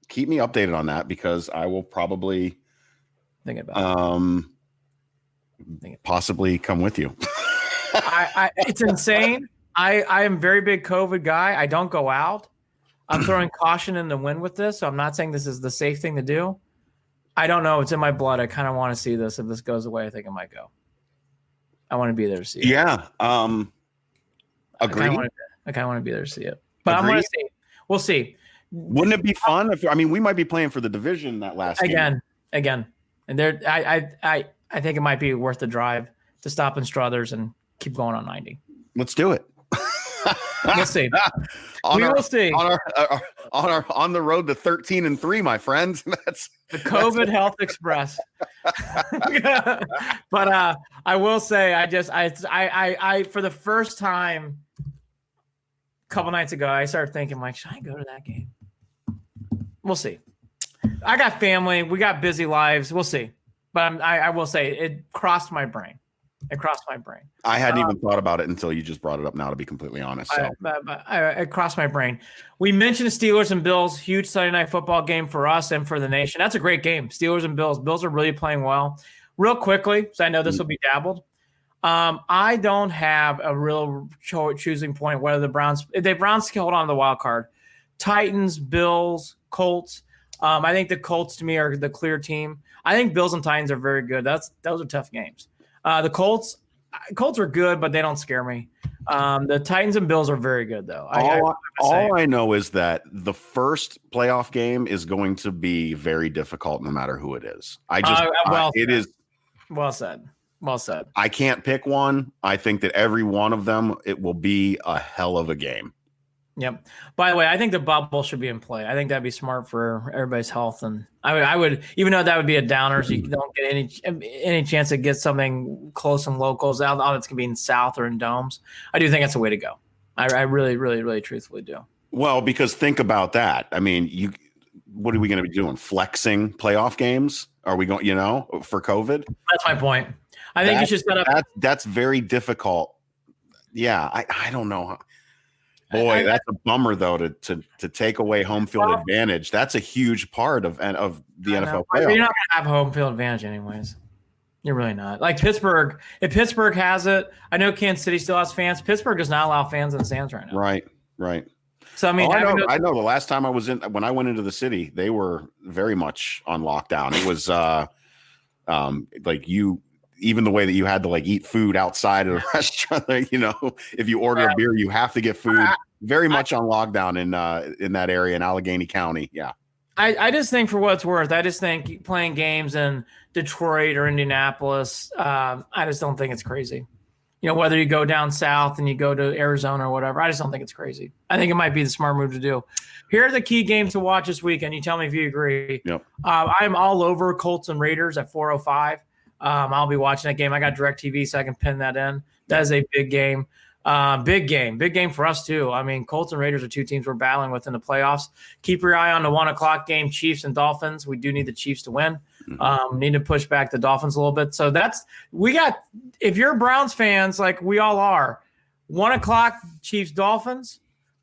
keep me updated on that because I will probably possibly come with you. It's insane. I am a very big COVID guy. I don't go out. I'm throwing caution in the wind with this, so I'm not saying this is the safe thing to do. I don't know. It's in my blood. I kind of want to see this. If this goes away, I think I might go. I want to be there to see it. Yeah. Agree. I kind of want to be there to see it. But I'm going to see. We'll see. Wouldn't it be fun? We might be playing for the division that last game. Again. And there, I think it might be worth the drive to stop in Struthers and keep going on 90. Let's do it. We'll see. We'll see. On the road to 13-3, my friends. That's the COVID Health Express. But I will say, I for the first time a couple nights ago, I started thinking, like, should I go to that game? We'll see. I got family. We got busy lives. We'll see. But I will say it crossed my brain. It crossed my brain. I hadn't even thought about it until you just brought it up now, to be completely honest. So. It crossed my brain. We mentioned Steelers and Bills, huge Sunday night football game for us and for the nation. That's a great game. Steelers and Bills. Bills are really playing well. Real quickly, because I know this will be dabbled. I don't have a real choosing point whether the Browns hold on to the wild card. Titans, Bills, Colts. I think the Colts to me are the clear team. I think Bills and Titans are very good. Those are tough games. The Colts are good, but they don't scare me. The Titans and Bills are very good, though. All I know is that the first playoff game is going to be very difficult, no matter who it is. Well said. Well said. I can't pick one. I think that every one of them, it will be a hell of a game. Yep. By the way, I think the bubble should be in play. I think that'd be smart for everybody's health, and I would, even though that would be a downer, so you don't get any chance to get something close and locals out. All that's gonna be in South or in domes. I do think that's the way to go. I really, really, really, truthfully do. Well, because think about that. I mean, what are we going to be doing? Flexing playoff games? Are we going? For COVID? That's my point. I think you should set up. That's very difficult. Yeah, I don't know. Boy, that's a bummer though to take away home field advantage. That's a huge part of the NFL playoff. You're not gonna have home field advantage anyways. You're really not. Like Pittsburgh. If Pittsburgh has it, I know Kansas City still has fans. Pittsburgh does not allow fans in the stands right now. Right. So I mean, I know. The last time when I went into the city, they were very much on lockdown. It was even the way that you had to eat food outside of the restaurant, if you order a beer, you have to get food. Very much on lockdown in that area in Allegheny County. Yeah. I just think, for what it's worth, I just think playing games in Detroit or Indianapolis, I just don't think it's crazy. Whether you go down south and you go to Arizona or whatever, I just don't think it's crazy. I think it might be the smart move to do. Here are the key games to watch this weekend. You tell me if you agree. Yep. I'm all over Colts and Raiders at 4:05. I'll be watching that game. I got DirecTV, so I can pin that in. That is a big game. Big game for us too. I mean, Colts and Raiders are two teams we're battling with in the playoffs. Keep your eye on the 1:00 game, Chiefs and Dolphins. We do need the Chiefs to win. Need to push back the Dolphins a little bit. So if you're Browns fans, like we all are, 1:00 Chiefs Dolphins,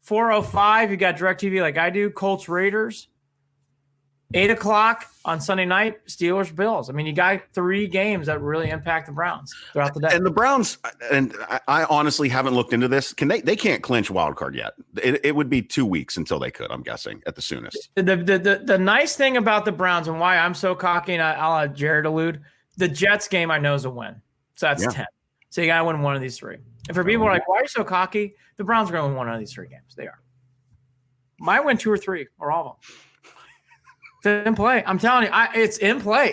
4:05 you got DirecTV like I do, Colts Raiders. 8:00 on Sunday night, Steelers Bills. I mean, you got three games that really impact the Browns throughout the day. And the Browns, and I honestly haven't looked into this. They can't clinch wild card yet. It would be 2 weeks until they could, I'm guessing, at the soonest. The nice thing about the Browns and why I'm so cocky, and I'll let Jared allude, the Jets game I know is a win. So that's 10. So you got to win one of these three. And for people who are like, why are you so cocky? The Browns are going to win one of these three games. They are. Might win 2 or 3 or all of them. It's in play. I'm telling you, it's in play.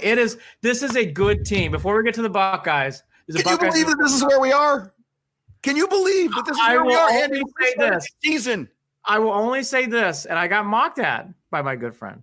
This is a good team. Before we get to the Buckeyes, can you believe that this is where we are? Can you believe that this is where we are? Andy, season. I will only say this, and I got mocked at by my good friend.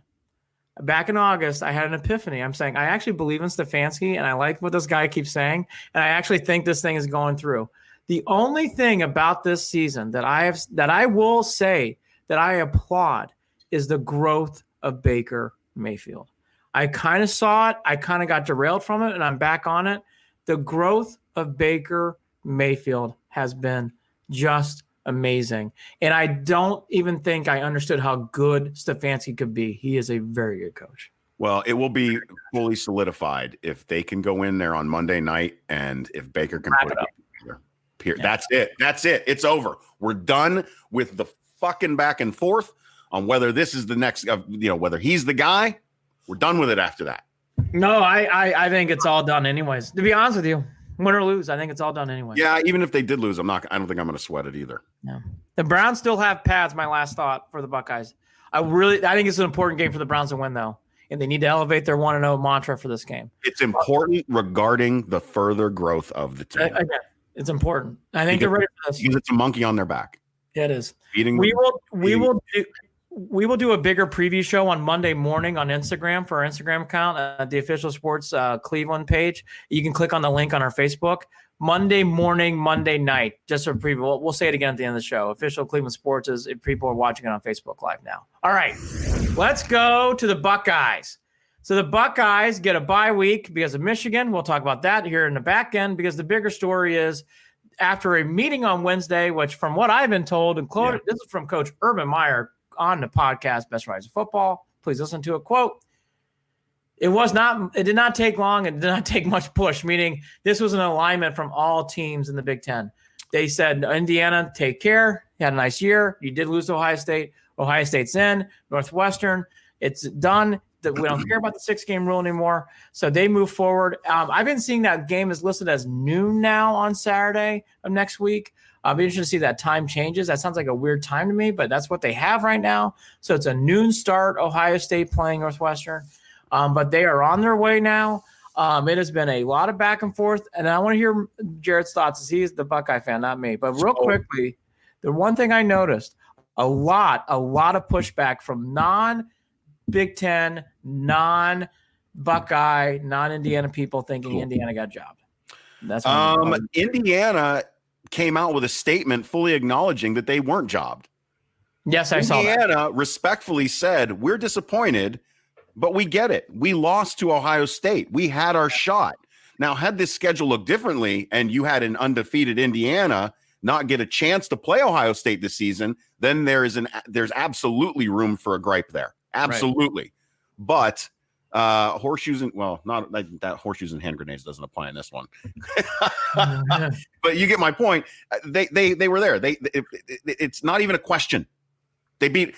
Back in August, I had an epiphany. I'm saying I actually believe in Stefanski, and I like what this guy keeps saying, and I actually think this thing is going through. The only thing about this season that I will say that I applaud is the growth of Baker Mayfield. I kind of saw it. I kind of got derailed from it, and I'm back on it. The growth of Baker Mayfield has been just amazing. And I don't even think I understood how good Stefanski could be. He is a very good coach. Well, it will be fully solidified if they can go in there on Monday night and if Baker can put it together. Yeah. That's it. It's over. We're done with the fucking back and forth on whether this is the next, whether he's the guy. We're done with it after that. No, I think it's all done anyways. To be honest with you, win or lose, I think it's all done anyway. Yeah, even if they did lose, I don't think I'm going to sweat it either. No. The Browns still have pads, my last thought for the Buckeyes. I think it's an important game for the Browns to win, though, and they need to elevate their 1-0 mantra for this game. It's important regarding the further growth of the team. Again, it's important. I think they're ready for this. Because it's a monkey on their back. It is. We will do a bigger preview show on Monday morning on Instagram for our Instagram account, the Official Sports Cleveland page. You can click on the link on our Facebook. Monday morning, Monday night. Just a preview. We'll say it again at the end of the show. Official Cleveland Sports is if people are watching it on Facebook Live now. All right, let's go to the Buckeyes. So the Buckeyes get a bye week because of Michigan. We'll talk about that here in the back end because the bigger story is after a meeting on Wednesday, which from what I've been told, this is from Coach Urban Meyer on the podcast, Best Rise of Football. Please listen to a quote. It did not take long and did not take much push, meaning this was an alignment from all teams in the Big Ten. They said, Indiana, take care. You had a nice year. You did lose to Ohio State. Ohio State's in. Northwestern, it's done. We don't care about the 6-game rule anymore. So they move forward. I've been seeing that game is listed as noon now on Saturday of next week. I'll be interested to see that time changes. That sounds like a weird time to me, but that's what they have right now. So it's a noon start, Ohio State playing Northwestern. But they are on their way now. It has been a lot of back and forth, and I want to hear Jared's thoughts as he's the Buckeye fan, not me. But real quickly, the one thing I noticed, a lot of pushback from non-Big Ten, non-Buckeye, non-Indiana people thinking Indiana got jobbed. That's Indiana came out with a statement fully acknowledging that they weren't jobbed. Yes, I saw that. Indiana respectfully said, we're disappointed, but we get it. We lost to Ohio State. We had our shot. Now, had this schedule looked differently and you had an undefeated Indiana not get a chance to play Ohio State this season, then there's absolutely room for a gripe there. Absolutely. Right. But horseshoes and not that horseshoes and hand grenades doesn't apply in this one. But you get my point. They were there. It's not even a question. They beat,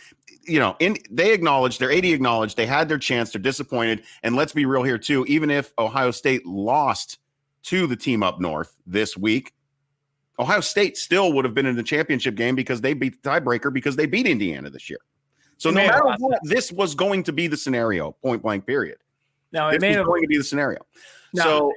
they acknowledged, their AD acknowledged they had their chance. They're disappointed. And let's be real here too. Even if Ohio State lost to the team up north this week, Ohio State still would have been in the championship game because they beat the tiebreaker because they beat Indiana this year. So no matter what, this was going to be the scenario, point blank period. No, it was going to be the scenario. No. So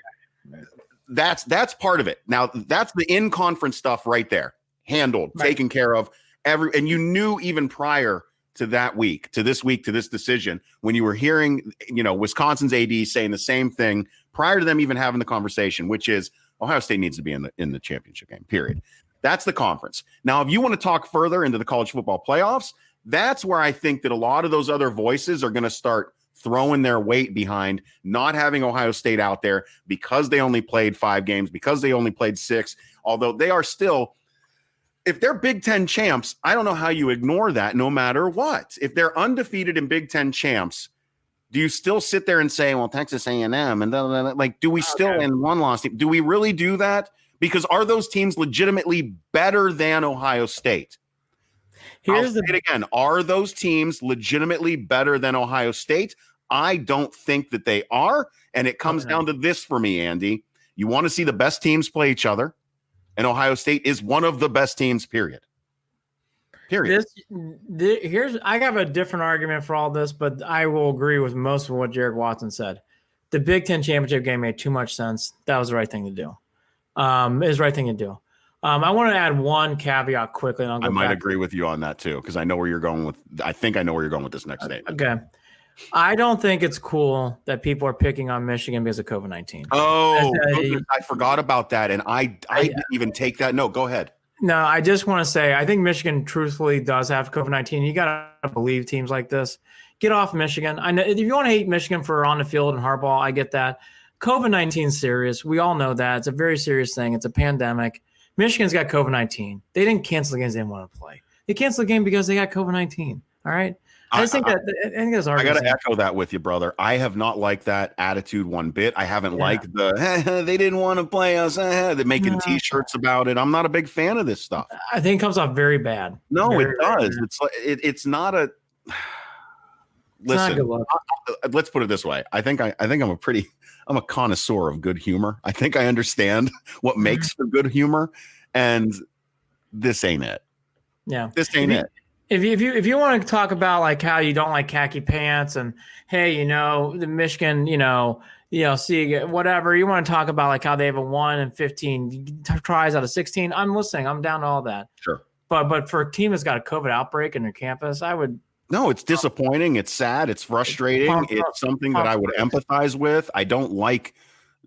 that's part of it. Now that's the in-conference stuff right there, handled, taken care of. And you knew even prior to that week, to this decision, when you were hearing, Wisconsin's AD saying the same thing prior to them even having the conversation, which is Ohio State needs to be in the championship game, period. That's the conference. Now, if you want to talk further into the college football playoffs, that's where I think that a lot of those other voices are going to start throwing their weight behind not having Ohio State out there because they only played 5 games, because they only played 6, although they are still, if they're Big Ten champs, I don't know how you ignore that no matter what. If they're undefeated in Big Ten champs, do you still sit there and say, well, Texas A&M and like, do we still in one loss? Do we really do that? Because are those teams legitimately better than Ohio State? Again. Are those teams legitimately better than Ohio State? I don't think that they are. And it comes down to this for me, Andy. You want to see the best teams play each other. And Ohio State is one of the best teams, period. I have a different argument for all this, but I will agree with most of what Jared Watson said. The Big Ten championship game made too much sense. That was the right thing to do. It was the right thing to do. I want to add one caveat quickly. And I might agree with you on that too, because I know where you're going with. I think I know where you're going with this next statement. Okay. I don't think it's cool that people are picking on Michigan because of COVID-19. Oh, I forgot about that, and I didn't even take that. No, go ahead. No, I just want to say I think Michigan truthfully does have COVID-19. You got to believe teams like this. Get off Michigan. I know if you want to hate Michigan for on the field and Harbaugh, I get that. COVID-19 is serious. We all know that. It's a very serious thing. It's a pandemic. Michigan's got COVID-19. They didn't cancel the games they didn't want to play. They canceled the game because they got COVID-19. All right. I just think I got to echo that with you, brother. I have not liked that attitude one bit. I haven't liked they didn't want to play us. They're making T-shirts about it. I'm not a big fan of this stuff. I think it comes off very bad. No, it does. It's like it's not a. Listen, let's put it this way. I think I'm a connoisseur of good humor. I think I understand what makes for good humor, and this ain't it. Yeah, this ain't it. If you want to talk about like how you don't like khaki pants and hey, the Michigan, see whatever you want to talk about, like how they have a 1 in 15 tries out of 16. I'm listening. I'm down to all that. Sure. But for a team that's got a COVID outbreak in their campus, I would. No, it's disappointing. It's sad. It's frustrating. It's something that I would empathize with. I don't like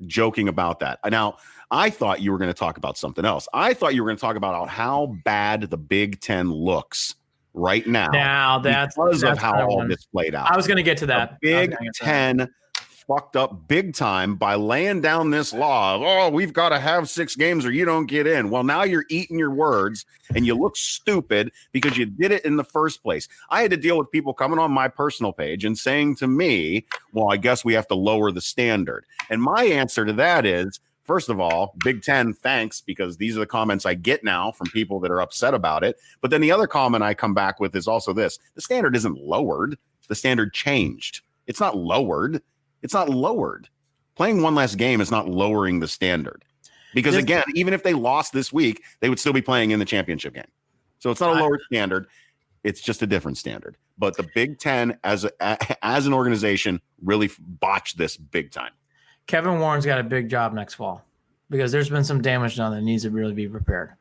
joking about that. Now, I thought you were going to talk about something else. I thought you were going to talk about how bad the Big Ten looks right now. Now that's because of how all this played out. I was going to get to that. The Big Ten fucked up big time by laying down this law of, oh, we've got to have 6 games or you don't get in. Well, now you're eating your words and you look stupid because you did it in the first place. I had to deal with people coming on my personal page and saying to me, well, I guess we have to lower the standard. And my answer to that is, first of all, Big Ten, thanks, because these are the comments I get now from people that are upset about it. But then the other comment I come back with is also this. The standard isn't lowered. The standard changed. It's not lowered. It's not lowered. Playing one less game is not lowering the standard. Because, again, even if they lost this week, they would still be playing in the championship game. So it's not a lower standard. It's just a different standard. But the Big Ten, as an organization, really botched this big time. Kevin Warren's got a big job next fall because there's been some damage done that needs to really be repaired.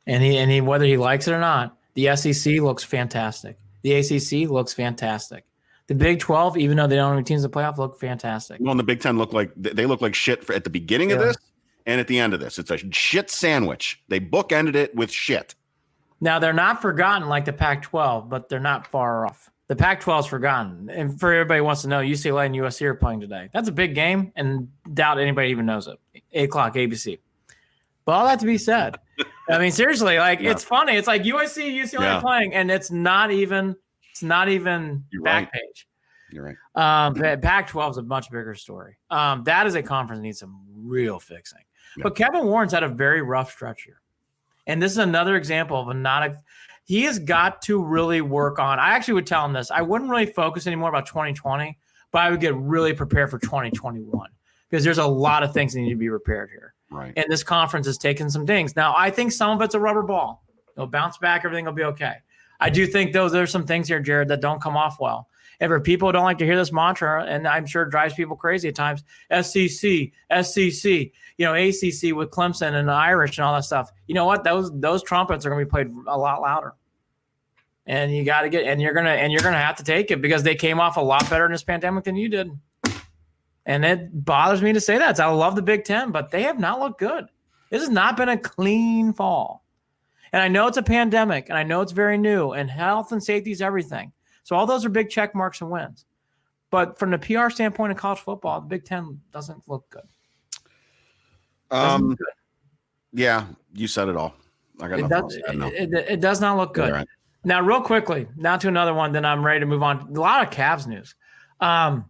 And he whether he likes it or not, the SEC looks fantastic. The ACC looks fantastic. The Big 12, even though they don't have any teams in the playoff, look fantastic. Well, and the Big 10 look like shit at the beginning of this and at the end of this. It's a shit sandwich. They bookended it with shit. Now, they're not forgotten like the Pac-12, but they're not far off. The Pac-12 is forgotten. And for everybody who wants to know, UCLA and USC are playing today. That's a big game, and doubt anybody even knows it. 8 o'clock ABC. But all that to be said, I mean, seriously, it's funny. It's like USC, UCLA playing, and it's not even back page. You're right. Pac-12 is a much bigger story. That is a conference that needs some real fixing. Yeah. But Kevin Warren's had a very rough stretch here. And this is another example of he has got to really work on. I actually would tell him this. I wouldn't really focus anymore about 2020, but I would get really prepared for 2021 because there's a lot of things that need to be repaired here. Right. And this conference has taken some dings. Now, I think some of it's a rubber ball. It'll bounce back. Everything will be okay. I do think there's some things here, Jared, that don't come off well. And for people who don't like to hear this mantra, and I'm sure it drives people crazy at times, SEC, ACC with Clemson and the Irish and all that stuff. You know what? Those trumpets are going to be played a lot louder. And you got to you're going to have to take it because they came off a lot better in this pandemic than you did. And it bothers me to say that. I love the Big Ten, but they have not looked good. This has not been a clean fall. And I know it's a pandemic, and I know it's very new, and health and safety is everything. So all those are big check marks and wins. But from the PR standpoint of college football, the Big Ten doesn't look good. Yeah, you said it all. I got nothing else to add now. It does not look good. Right. Now, real quickly, now to another one, then I'm ready to move on. A lot of Cavs news. I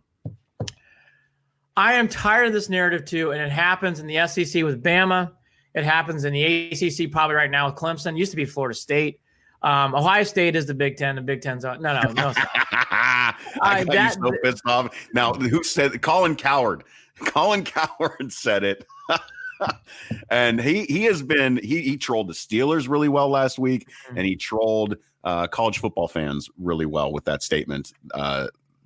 am tired of this narrative too, and it happens in the SEC with Bama. It happens in the ACC probably right now with Clemson. It used to be Florida State. Ohio State is the Big Ten. The Big Ten's no. I got you so pissed off. Now, who said Colin Cowherd? Colin Cowherd said it. And he trolled the Steelers really well last week, and he trolled college football fans really well with that statement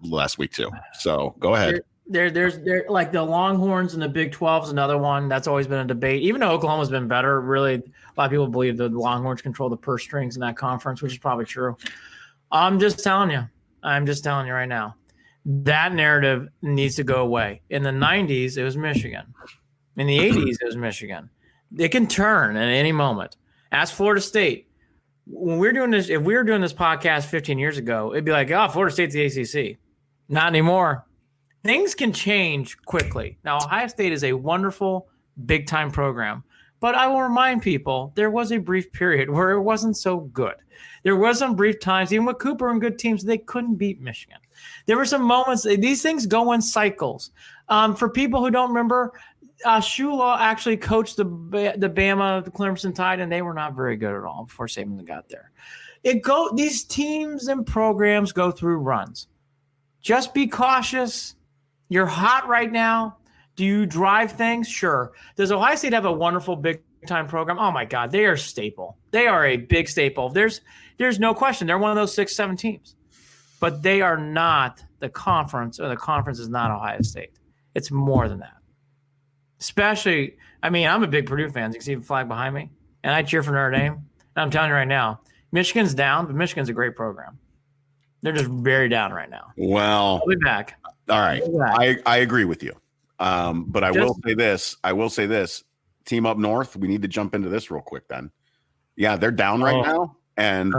last week too. So go ahead. There's like the Longhorns and the Big 12 is another one that's always been a debate. Even though Oklahoma's been better, really, a lot of people believe the Longhorns control the purse strings in that conference, which is probably true. I'm just telling you right now, that narrative needs to go away. In the 90s, it was Michigan. In the 80s, it was Michigan. It can turn at any moment. Ask Florida State. When we're doing this, if we were doing this podcast 15 years ago, it'd be like, oh, Florida State's the ACC. Not anymore. Things can change quickly. Now, Ohio State is a wonderful, big-time program. But I will remind people, there was a brief period where it wasn't so good. There was some brief times, even with Cooper and good teams, they couldn't beat Michigan. There were some moments. These things go in cycles. For people who don't remember, Shula actually coached the Bama, the Clemson Tide, and they were not very good at all before Saban got there. These teams and programs go through runs. Just be cautious. You're hot right now. Do you drive things? Sure. Does Ohio State have a wonderful big-time program? Oh, my God. They are a staple. They are a big staple. There's no question. They're one of those 6-7 teams. But they are not the conference, or the conference is not Ohio State. It's more than that. Especially, I'm a big Purdue fan. You can see the flag behind me. And I cheer for Notre Dame. And I'm telling you right now, Michigan's down, but Michigan's a great program. They're just very down right now. Well, I'll be back. All right. I agree with you. But I will say this. Team up north, we need to jump into this real quick then. Yeah, they're down right now. And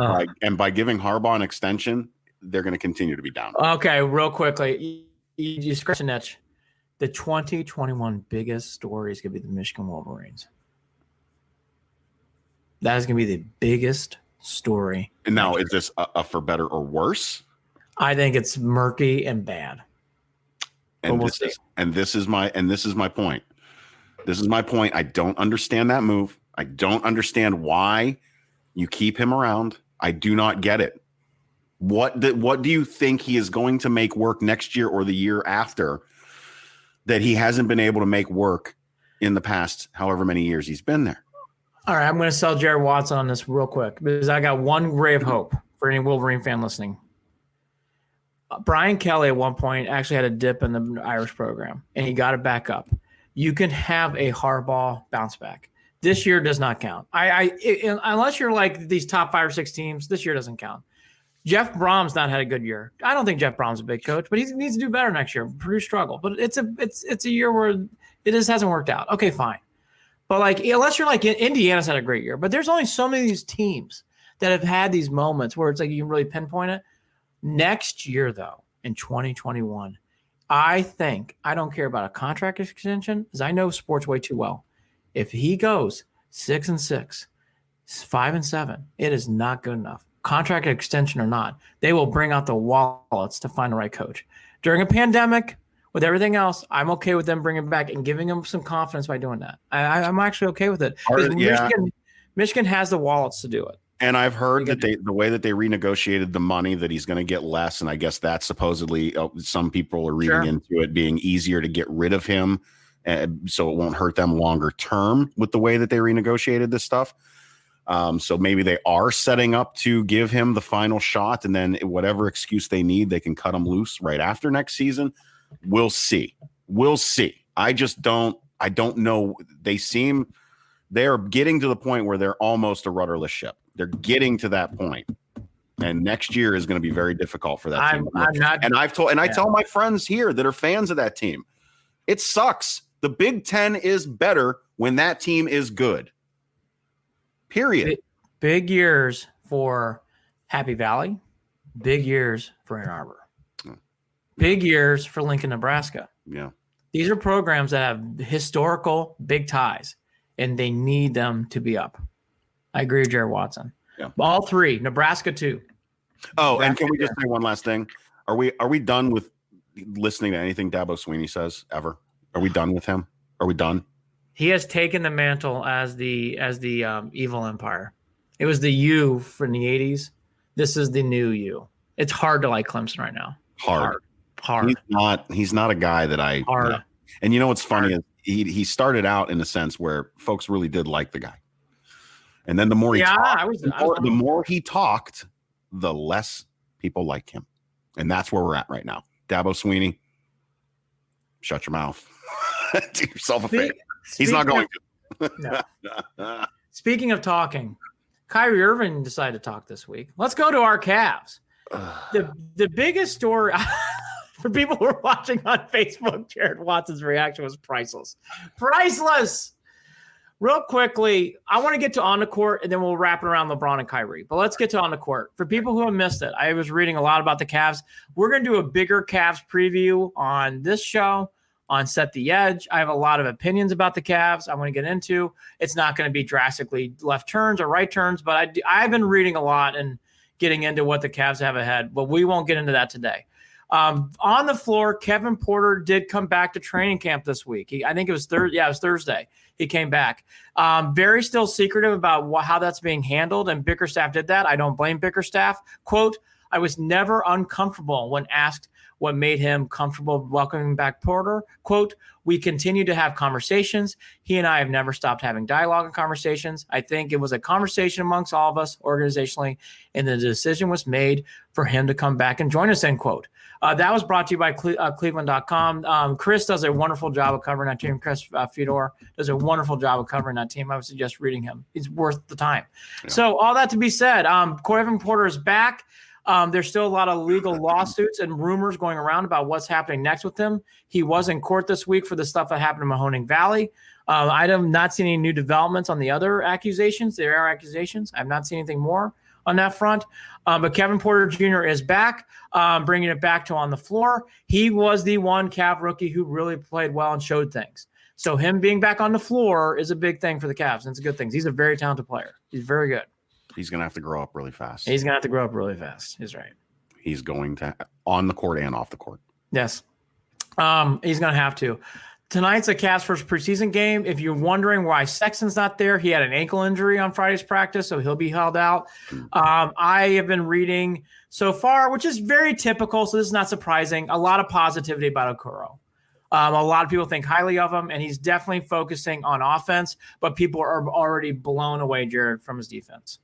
by giving Harbaugh an extension, they're going to continue to be down. Okay, real quickly. You scratch an itch. The 2021 biggest story is going to be the Michigan Wolverines. That is going to be the biggest story. And now, is this a for better or worse? I think it's murky and bad. And this is my point. This is my point. I don't understand that move. I don't understand why you keep him around. I do not get it. What do you think he is going to make work next year or the year after that he hasn't been able to make work in the past however many years he's been there? All right, I'm going to sell Jared Watson on this real quick because I got one ray of hope for any Wolverine fan listening. Brian Kelly at one point actually had a dip in the Irish program, and he got it back up. You can have a Harbaugh bounce back. This year does not count. Unless you're like these top 5 or 6 teams, this year doesn't count. Jeff Brom's not had a good year. I don't think Jeff Brom's a big coach, but he needs to do better next year. Purdue struggle, but it's a year where it just hasn't worked out. Okay, fine. But like unless you're like Indiana's had a great year, but there's only so many of these teams that have had these moments where it's like you can really pinpoint it. Next year, though, in 2021, I don't care about a contract extension because I know sports way too well. If he goes 6-6, 5-7, it is not good enough. Contract extension or not, they will bring out the wallets to find the right coach. During a pandemic, with everything else, I'm okay with them bringing back and giving them some confidence by doing that. I'm actually okay with it. Michigan has the wallets to do it. And I've heard that the way that they renegotiated the money, that he's going to get less. And I guess that supposedly some people are reading into it being easier to get rid of him. So it won't hurt them longer term with the way that they renegotiated this stuff. So maybe they are setting up to give him the final shot, and then whatever excuse they need, they can cut him loose right after next season. We'll see. I don't know. They're getting to the point where they're almost a rudderless ship. They're getting to that point. And next year is going to be very difficult for that team. I tell my friends here that are fans of that team, it sucks. The Big Ten is better when that team is good. Period. Big years for Happy Valley. Big years for Ann Arbor. Big years for Lincoln, Nebraska. Yeah. These are programs that have historical big ties, and they need them to be up. I agree with Jared Watson. Yeah. All 3, Nebraska 2. Oh, Nebraska, and can we just say one last thing? Are we done with listening to anything Dabo Swinney says ever? Are we done with him? Are we done? He has taken the mantle as the evil empire. It was the U from the 80s. This is the new U. It's hard to like Clemson right now. Hard. He's not a guy that I hard. No. And you know what's funny is he started out in a sense where folks really did like the guy. And then the more he talked, the less people liked him. And that's where we're at right now. Dabo Swinney, shut your mouth. Do yourself a favor. He's not going to. No. Speaking of talking, Kyrie Irving decided to talk this week. Let's go to our Cavs. The biggest story for people who are watching on Facebook, Jared Watson's reaction was priceless. Priceless. Real quickly, I want to get to on the court, and then we'll wrap it around LeBron and Kyrie. But let's get to on the court. For people who have missed it, I was reading a lot about the Cavs. We're going to do a bigger Cavs preview on this show, on Set the Edge. I have a lot of opinions about the Cavs I want to get into. It's not going to be drastically left turns or right turns, but I've been reading a lot and getting into what the Cavs have ahead, but we won't get into that today. On the floor, Kevin Porter did come back to training camp this week. I think it was Thursday. Yeah, it was Thursday. He came back. Very still secretive about how that's being handled, and Bickerstaff did that. I don't blame Bickerstaff. Quote, I was never uncomfortable when asked what made him comfortable welcoming back Porter. Quote, we continue to have conversations. He and I have never stopped having dialogue and conversations. I think it was a conversation amongst all of us organizationally, and the decision was made for him to come back and join us, end quote. That was brought to you by Cleveland.com. Chris does a wonderful job of covering that team. Chris Fedor does a wonderful job of covering that team. I would suggest reading him. He's worth the time. Yeah. So all that to be said, Kevin Porter is back. There's still a lot of legal lawsuits and rumors going around about what's happening next with him. He was in court this week for the stuff that happened in Mahoning Valley. I have not seen any new developments on the other accusations. There are accusations. I've not seen anything more on that front. But Kevin Porter Jr. is back, bringing it back to on the floor. He was the one Cav rookie who really played well and showed things. So him being back on the floor is a big thing for the Cavs, and it's a good thing. He's a very talented player. He's very good. He's going to have to grow up really fast. He's going to have to grow up really fast. He's right. He's going to on the court and off the court. Yes. He's going to have to. Tonight's a Cavs first preseason game. If you're wondering why Sexton's not there, he had an ankle injury on Friday's practice, so he'll be held out. I have been reading so far, which is very typical, so this is not surprising, a lot of positivity about Okoro. A lot of people think highly of him, and he's definitely focusing on offense, but people are already blown away, Jared, from his defense.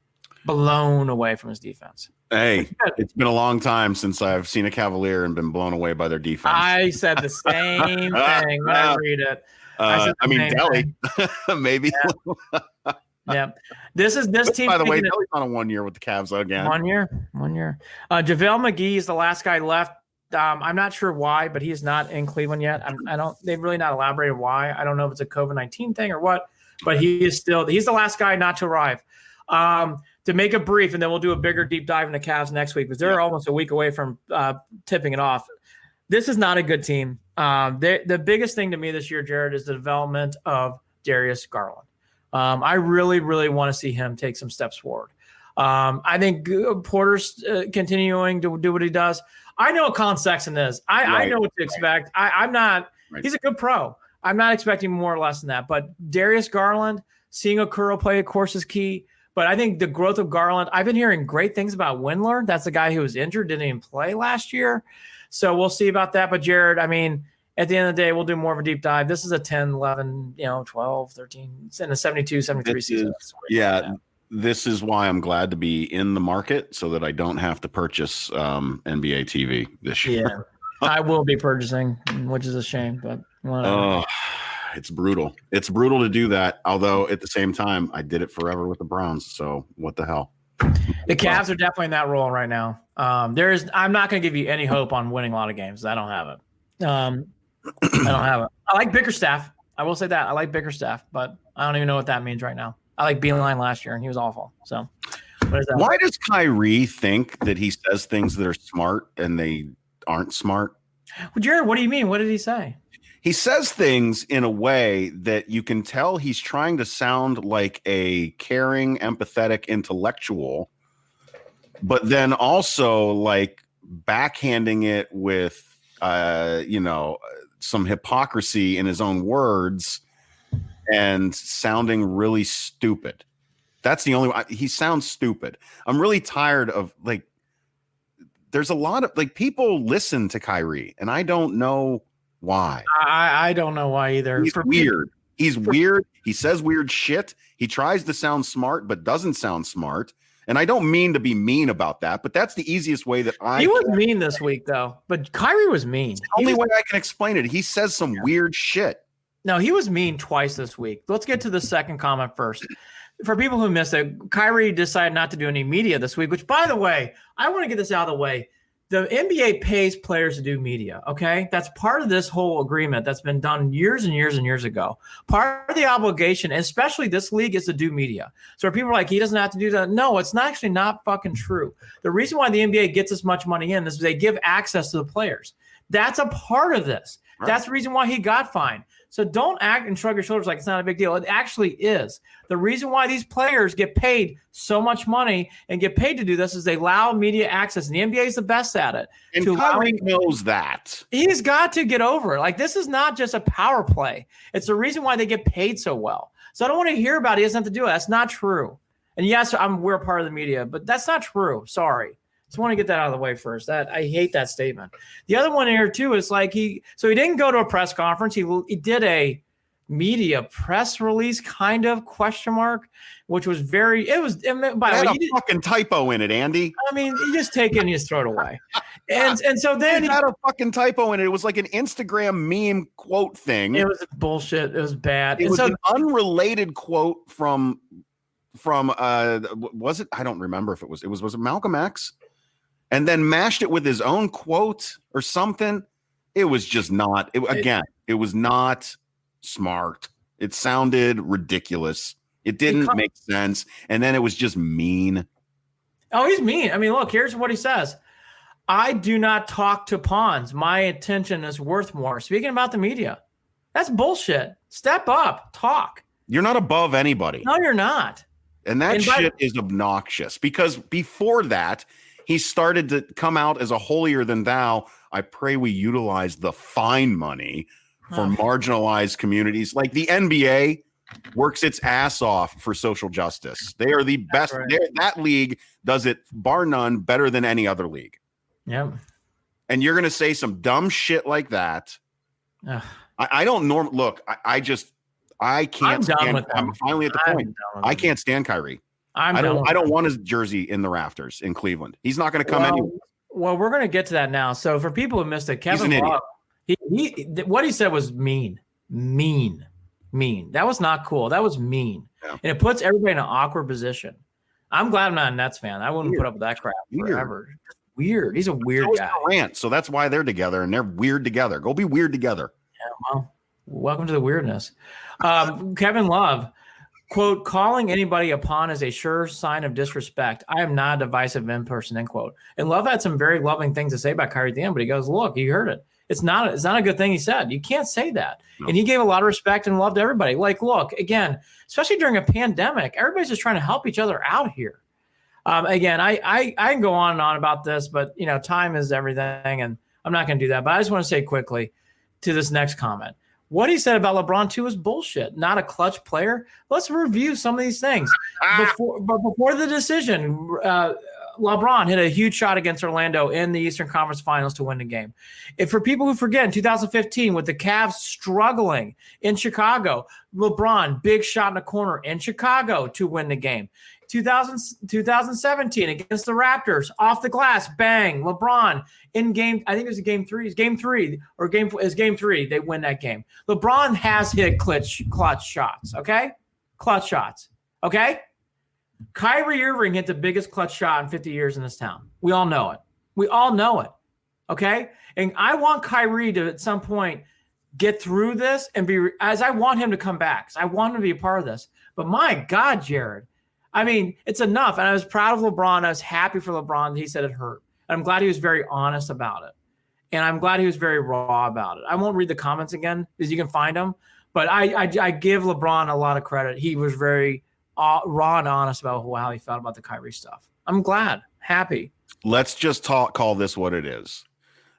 Blown away from his defense. Hey, it's been a long time since I've seen a Cavalier and been blown away by their defense. I said the same thing when I read it. I mean, Delhi, maybe. Yeah. This team. By the way, Delhi's on a 1 year with the Cavs again. 1 year. JaVale McGee is the last guy left. I'm not sure why, but he's not in Cleveland yet. They've really not elaborated why. I don't know if it's a COVID-19 thing or what, but he's the last guy not to arrive. To make it brief, and then we'll do a bigger deep dive into Cavs next week because they're almost a week away from tipping it off. This is not a good team. The biggest thing to me this year, Jared, is the development of Darius Garland. I really, really want to see him take some steps forward. I think Porter's continuing to do what he does. I know what Colin Sexton is. I know what to expect. I'm not – he's a good pro. I'm not expecting more or less than that. But Darius Garland, seeing Okoro play, of course, is key. But I think the growth of Garland, I've been hearing great things about Windler. That's the guy who was injured, didn't even play last year. So we'll see about that. But Jared, I mean, at the end of the day, we'll do more of a deep dive. This is a 10, 11, 12, 13. It's in a 72, 73 season. This is why I'm glad to be in the market so that I don't have to purchase NBA TV this year. Yeah, I will be purchasing, which is a shame, but whatever. It's brutal. It's brutal to do that. Although at the same time, I did it forever with the Browns. So what the hell? The Cavs are definitely in that role right now. I'm not going to give you any hope on winning a lot of games. I don't have it. I like Bickerstaff. I will say that. I like Bickerstaff, but I don't even know what that means right now. I like Beeline last year, and he was awful. So why does Kyrie think that he says things that are smart and they aren't smart? Well, Jared, what do you mean? What did he say? He says things in a way that you can tell he's trying to sound like a caring, empathetic intellectual, but then also like backhanding it with, some hypocrisy in his own words and sounding really stupid. That's the only way. He sounds stupid. I'm really tired of there's a lot of people listen to Kyrie, and I don't know why. I don't know why either. He's weird. He's weird. He says weird shit. He tries to sound smart, but doesn't sound smart. And I don't mean to be mean about that, but that's the easiest way that He was mean this week, though. But Kyrie was mean. It's the only way I can explain it. He says some weird shit. No, he was mean twice this week. Let's get to the second comment first. For people who missed it, Kyrie decided not to do any media this week, which, by the way, I want to get this out of the way. The NBA pays players to do media, okay? That's part of this whole agreement that's been done years and years and years ago. Part of the obligation, especially this league, is to do media. So people are like, he doesn't have to do that. No, it's actually not fucking true. The reason why the NBA gets as much money in is they give access to the players. That's a part of this. Right. That's the reason why he got fined. So don't act and shrug your shoulders like it's not a big deal. It actually is. The reason why these players get paid so much money and get paid to do this is they allow media access, and the NBA is the best at it. And Kyrie knows that. He's got to get over it. This is not just a power play. It's the reason why they get paid so well. So I don't want to hear about it. He doesn't have to do it. That's not true. And yes, we're part of the media, but that's not true. Sorry. Just want to get that out of the way first. I hate that statement. The other one here too is he didn't go to a press conference. He did a media press release kind of ? Which was by the way, had a fucking typo in it, Andy. I mean, you just take it and you throw it away. And so then he had a fucking typo in it. It was like an Instagram meme quote thing. It was bullshit. It was bad. It was an unrelated quote from was it? I don't remember if it was it Malcolm X? and then mashed it with his own quote or something. It was just not. It was not smart. It sounded ridiculous. It didn't make sense, and then it was just mean. Oh, he's mean. I mean, look, here's what he says. I do not talk to pawns. My attention is worth more. Speaking about the media. That's bullshit. Step up. Talk. You're not above anybody. No, you're not. And that shit is obnoxious because before that, he started to come out as a holier than thou. I pray we utilize the fine money for marginalized communities. Like the NBA works its ass off for social justice. They are the best. Right. That league does it bar none better than any other league. Yep. And you're going to say some dumb shit like that. I don't look. I can't stand. I'm finally at the point. I can't stand Kyrie. I don't want his jersey in the rafters in Cleveland. He's not going to come anywhere. Well, we're going to get to that now. So for people who missed it, Kevin Love, what he said was mean. That was not cool. That was mean. Yeah. And it puts everybody in an awkward position. I'm glad I'm not a Nets fan. I wouldn't put up with that crap forever. Weird. He's a weird guy. Durant, so that's why they're together, and they're weird together. Go be weird together. Yeah, well, welcome to the weirdness. Kevin Love, quote, calling anybody a pawn is a sure sign of disrespect. I am not a divisive in person, end quote. And Love had some very loving things to say about Kyrie at the end, but he goes, look, you heard it. It's not a good thing he said. You can't say that. No. And he gave a lot of respect and love to everybody. Like, look, again, especially during a pandemic, everybody's just trying to help each other out here. Again, I can go on and on about this, but, time is everything, and I'm not going to do that. But I just want to say quickly to this next comment. What he said about LeBron, too, is bullshit. Not a clutch player. Let's review some of these things. Before the decision, LeBron hit a huge shot against Orlando in the Eastern Conference Finals to win the game. If for people who forget, in 2015, with the Cavs struggling in Chicago, LeBron, big shot in the corner in Chicago to win the game. 2017 against the Raptors, off the glass, bang, LeBron in game, I think it was game three, they win that game. LeBron has hit clutch shots, okay? Clutch shots, okay? Kyrie Irving hit the biggest clutch shot in 50 years in this town. We all know it, okay? And I want Kyrie to, at some point, get through this and I want him to come back. I want him to be a part of this. But my God, Jared, I mean, it's enough. And I was proud of LeBron. I was happy for LeBron. He said it hurt. And I'm glad he was very honest about it. And I'm glad he was very raw about it. I won't read the comments again because you can find them. But I give LeBron a lot of credit. He was very raw and honest about how he felt about the Kyrie stuff. I'm glad. Happy. Let's just call this what it is.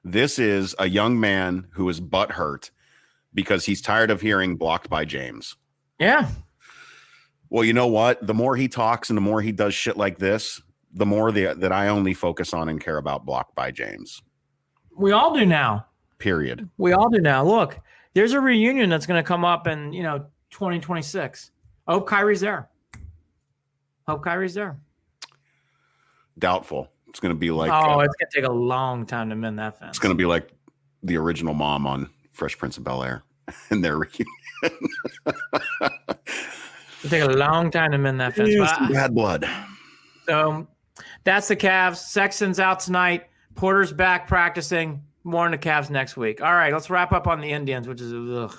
This is a young man who is butthurt because he's tired of hearing blocked by James. Yeah. Well, you know what? The more he talks and the more he does shit like this, the more that I only focus on and care about blocked by James. We all do now. Period. We all do now. Look, there's a reunion that's going to come up in, 2026. I hope Kyrie's there. Doubtful. It's going to be like... it's going to take a long time to mend that fence. It's going to be like the original mom on Fresh Prince of Bel-Air and their reunion. It'll take a long time to mend that fence. Bad blood. So that's the Cavs. Sexton's out tonight. Porter's back practicing. More on the Cavs next week. All right, let's wrap up on the Indians, which is ugh.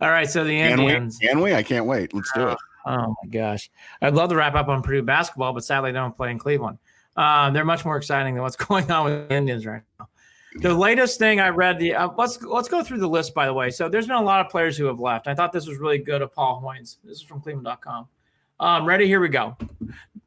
All right, so the Indians. Can we? I can't wait. Let's do it. Oh, my gosh. I'd love to wrap up on Purdue basketball, but sadly they don't play in Cleveland. They're much more exciting than what's going on with the Indians right now. The latest thing I read, let's go through the list, by the way. So there's been a lot of players who have left. I thought this was really good of Paul Hoynes. This is from Cleveland.com. Ready? Here we go.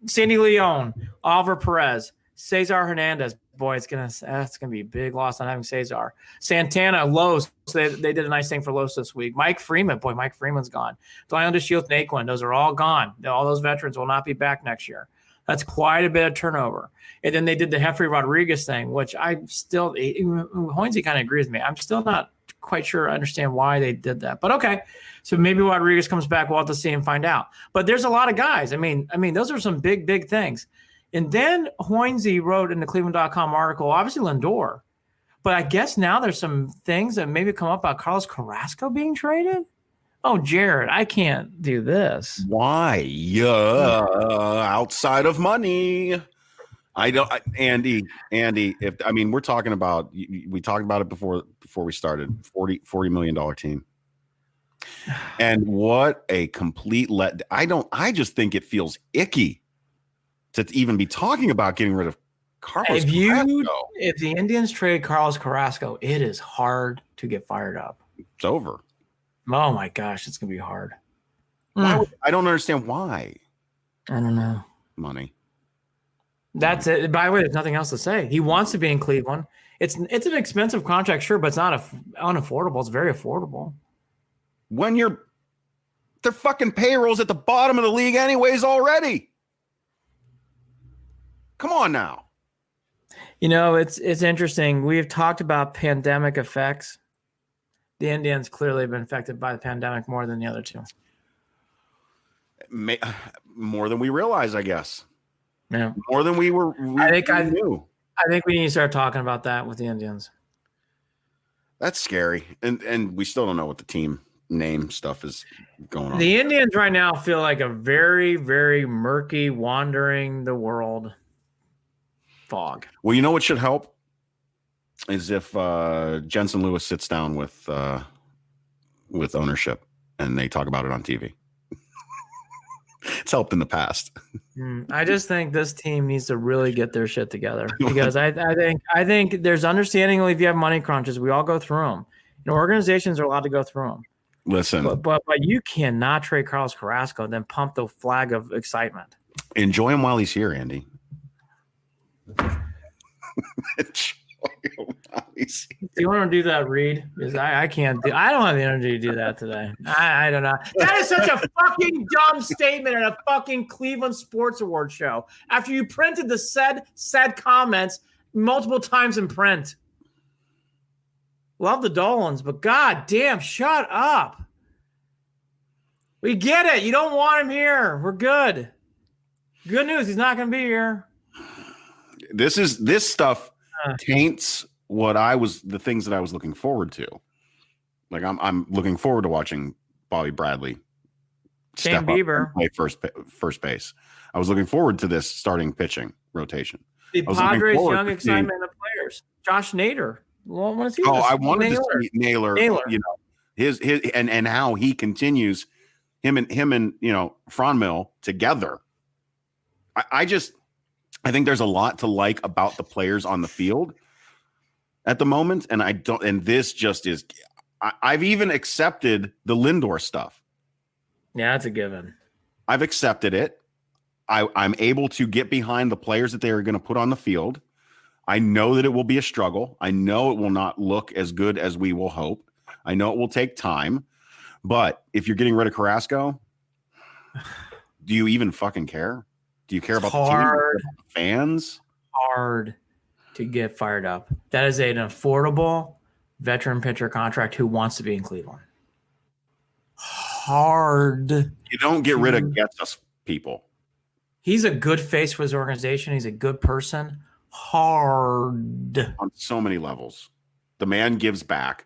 Sandy Leon, Oliver Perez, Cesar Hernandez. Boy, that's gonna be a big loss on having Cesar. Santana, Los. So they did a nice thing for Los this week. Mike Freeman. Boy, Mike Freeman's gone. Dwayne DeShields, Naquin. Those are all gone. All those veterans will not be back next year. That's quite a bit of turnover. And then they did the Jeffrey Rodriguez thing, which Hoynesy kind of agrees with me. I'm still not quite sure I understand why they did that. But okay. So maybe Rodriguez comes back. We'll have to see and find out. But there's a lot of guys. I mean, those are some big, big things. And then Hoynesy wrote in the Cleveland.com article, obviously Lindor. But I guess now there's some things that maybe come up about Carlos Carrasco being traded. Oh, Jared, I can't do this. Why? Outside of money. Andy, we're talking about, we talked about it before we started, $40 million team. And what a complete I just think it feels icky to even be talking about getting rid of Carlos Carrasco. If the Indians trade Carlos Carrasco, it is hard to get fired up. It's over. Oh my gosh, it's gonna be hard. I don't understand why. I don't know. Money. That's it. By the way, there's nothing else to say. He wants to be in Cleveland. It's an expensive contract, sure, but it's not unaffordable. It's very affordable. When their fucking payroll's at the bottom of the league anyways already. Come on now. It's interesting. We've talked about pandemic effects. The Indians clearly have been affected by the pandemic more than the other two. More than we realize, I guess. Yeah. More than we knew. I think we need to start talking about that with the Indians. That's scary. And we still don't know what the team name stuff is going on. The Indians right now feel like a very, very murky, wandering the world fog. Well, you know what should help is if Jensen Lewis sits down with ownership and they talk about it on TV. It's helped in the past. I just think this team needs to really get their shit together because I think there's understanding if you have money crunches, we all go through them. Organizations are allowed to go through them. Listen, but you cannot trade Carlos Carrasco and then pump the flag of excitement. Enjoy him while he's here, Andy. Do you want to do that, Reed? Because I can't. I don't have the energy to do that today. I don't know. That is such a fucking dumb statement at a fucking Cleveland Sports Award show. After you printed the said comments multiple times in print. Love the Dolans, but god damn, shut up. We get it. You don't want him here. We're good. Good news. He's not going to be here. This stuff taints the things that I was looking forward to. Like I'm looking forward to watching Bobby Bradley step up and play first base. I was looking forward to this starting pitching rotation. The Padres' young excitement of players. Josh Nader. Well, I wanted to see Naylor. His and how he continues him and Franmil together. I think there's a lot to like about the players on the field at the moment, and this just is. I've even accepted the Lindor stuff. Yeah, that's a given. I've accepted it. I'm able to get behind the players that they are going to put on the field. I know that it will be a struggle. I know it will not look as good as we will hope. I know it will take time. But if you're getting rid of Carrasco, do you even fucking care? Do you care about the team? About the fans? Hard to get fired up. That is an affordable veteran pitcher contract who wants to be in Cleveland. Hard. You don't get rid of gets us people. He's a good face for his organization. He's a good person. Hard. On so many levels. The man gives back.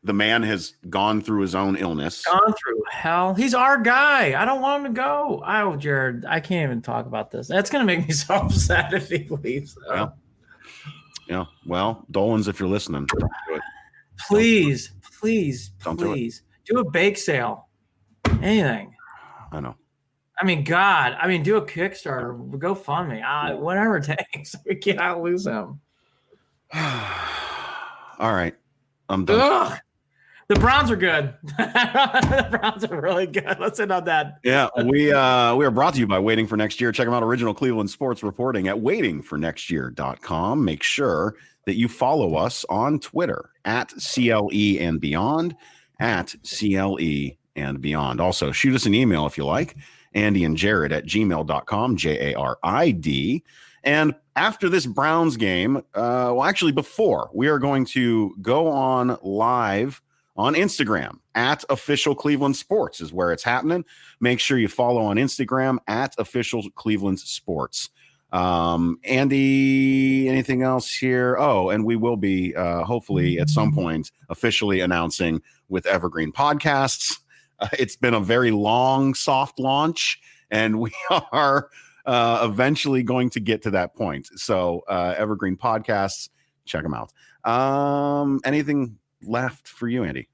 The man has gone through his own illness. Gone through hell. He's our guy. I don't want him to go. Oh, Jared, I can't even talk about this. That's going to make me so upset if he leaves. So. Yeah. Well, Dolans, if you're listening, don't do it. Please do a bake sale. Anything. I know. I mean, God. I mean, do a Kickstarter. GoFundMe. Whatever it takes. We cannot lose him. All right. I'm done. Ugh. The Browns are good. The Browns are really good. Let's end on that. Yeah, we are brought to you by Waiting for Next Year. Check them out, original Cleveland sports reporting at waitingfornextyear.com. Make sure that you follow us on Twitter at CLE and Beyond, at CLE and Beyond. Also, shoot us an email if you like, Andy and Jared at gmail.com, JARID. And after this Browns game, before, we are going to go on live on Instagram at Official Cleveland Sports is where it's happening. Make sure you follow on Instagram at Official Cleveland Sports. Andy, anything else here? Oh, and we will be hopefully at some point officially announcing with Evergreen Podcasts. It's been a very long soft launch, and we are eventually going to get to that point. So Evergreen Podcasts, check them out. Anything left for you, Andy?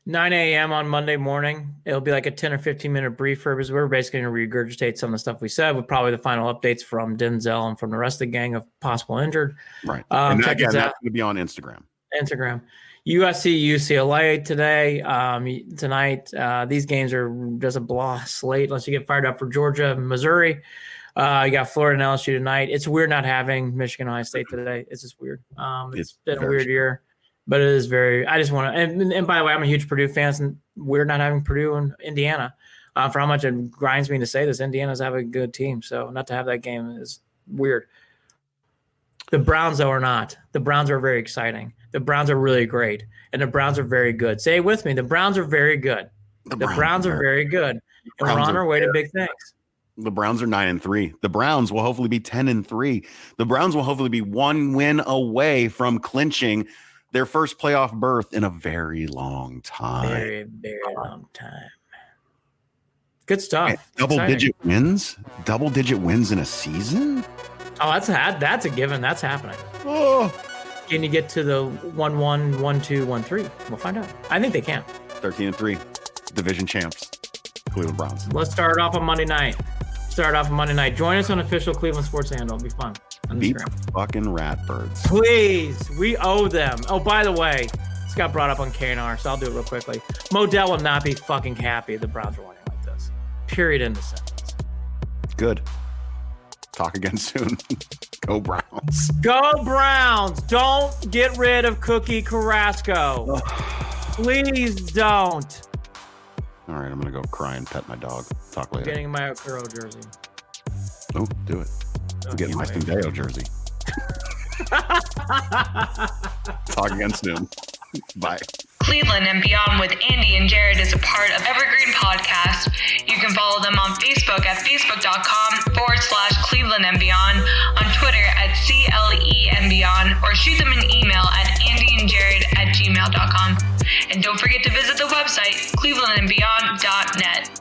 9 a.m. on Monday morning. It'll be like a 10 or 15-minute briefer because we're basically going to regurgitate some of the stuff we said with probably the final updates from Denzel and from the rest of the gang of possible injured. Right. And again, that's going to be on Instagram. USC, UCLA today, tonight. These games are just a blah slate unless you get fired up for Georgia, Missouri. You got Florida and LSU tonight. It's weird not having Michigan, Ohio State today. It's just weird. It's been a weird year. But it is very – I just want to – and by the way, I'm a huge Purdue fan. And we're not having Purdue and Indiana. For how much it grinds me to say this, Indiana's have a good team. So not to have that game is weird. The Browns, though, are not. The Browns are very exciting. The Browns are really great. And the Browns are very good. Say it with me. The Browns are very good. The Browns are very good. And we're on our way to big things. The Browns are 9-3. The Browns will hopefully be 10-3. The Browns will hopefully be one win away from clinching their first playoff berth in a very long time. Very, very long time. Good stuff. And double-digit wins? Double-digit wins in a season? Oh, that's a given. That's happening. Oh. Can you get to the 1-1, 1-2, 1-3? We'll find out. I think they can. 13-3. Division champs. Cleveland Browns. Let's start off on Monday night. Join us on official Cleveland Sports Handle. It'll be fun. Beat fucking Ratbirds. Please, we owe them. Oh, by the way, this got brought up on KNR, so I'll do it real quickly. Modell will not be fucking happy if the Browns are winning like this. Period. End of sentence. Good. Talk again soon. Go Browns. Go Browns. Don't get rid of Cookie Carrasco. Please don't. All right, I'm going to go cry and pet my dog. Talk later. Getting my Okuro jersey. Oh, do it. I'm getting my Stendeo jersey. Talk again soon. Bye. Cleveland and Beyond with Andy and Jared is a part of Evergreen Podcast. You can follow them on Facebook at facebook.com/Cleveland and Beyond, on Twitter at CLE and Beyond, or shoot them an email at andyandjared@gmail.com. And don't forget to visit the website, clevelandandbeyond.net.